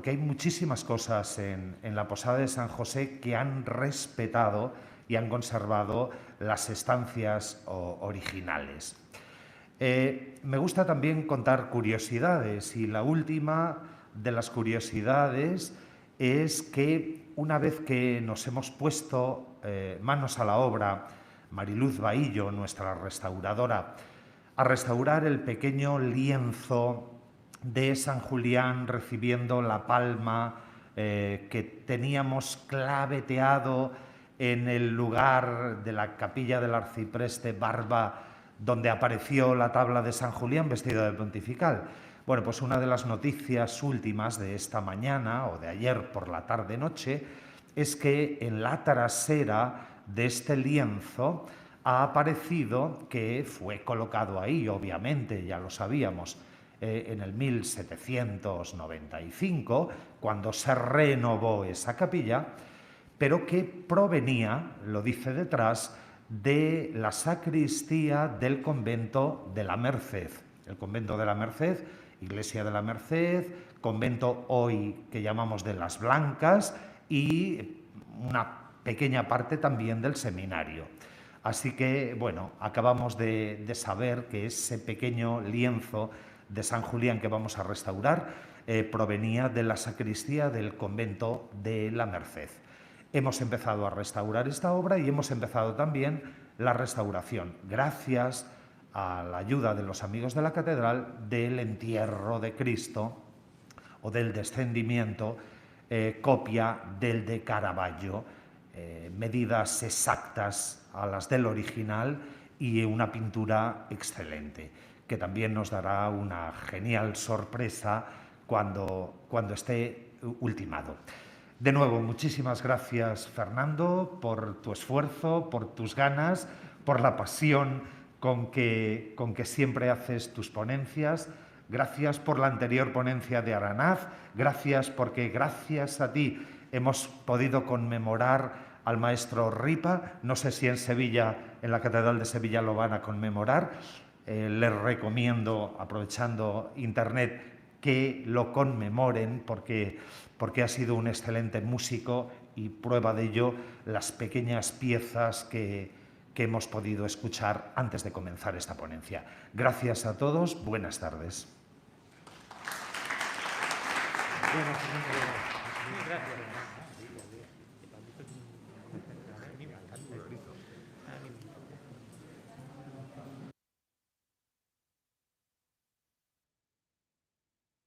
hay muchísimas cosas en la Posada de San José que han respetado y han conservado las estancias originales. Me gusta también contar curiosidades, y la última de las curiosidades es que una vez que nos hemos puesto manos a la obra, Mariluz Bahillo, nuestra restauradora, a restaurar el pequeño lienzo de San Julián recibiendo la palma que teníamos claveteado en el lugar de la capilla del arcipreste Barba, donde apareció la tabla de San Julián vestido de pontifical. Bueno, pues una de las noticias últimas de esta mañana o de ayer por la tarde-noche es que en la trasera de este lienzo ha aparecido, que fue colocado ahí, obviamente, ya lo sabíamos, en el 1795, cuando se renovó esa capilla, pero que provenía, lo dice detrás, de la sacristía del convento de la Merced. El convento de la Merced, iglesia de la Merced, convento hoy que llamamos de las Blancas y una pequeña parte también del seminario. Así que, bueno, acabamos de saber que ese pequeño lienzo de San Julián que vamos a restaurar provenía de la sacristía del convento de la Merced. Hemos empezado a restaurar esta obra y hemos empezado también la restauración, gracias a la ayuda de los amigos de la catedral, del entierro de Cristo o del descendimiento, copia del de Caravaggio, medidas exactas a las del original y una pintura excelente, que también nos dará una genial sorpresa cuando esté ultimado. De nuevo, muchísimas gracias, Fernando, por tu esfuerzo, por tus ganas, por la pasión con que siempre haces tus ponencias. Gracias por la anterior ponencia de Aranaz. Gracias porque gracias a ti hemos podido conmemorar al maestro Ripa. No sé si en Sevilla, en la Catedral de Sevilla, lo van a conmemorar. Les recomiendo, aprovechando Internet, que lo conmemoren porque ha sido un excelente músico y prueba de ello las pequeñas piezas que hemos podido escuchar antes de comenzar esta ponencia. Gracias a todos, buenas tardes. Gracias.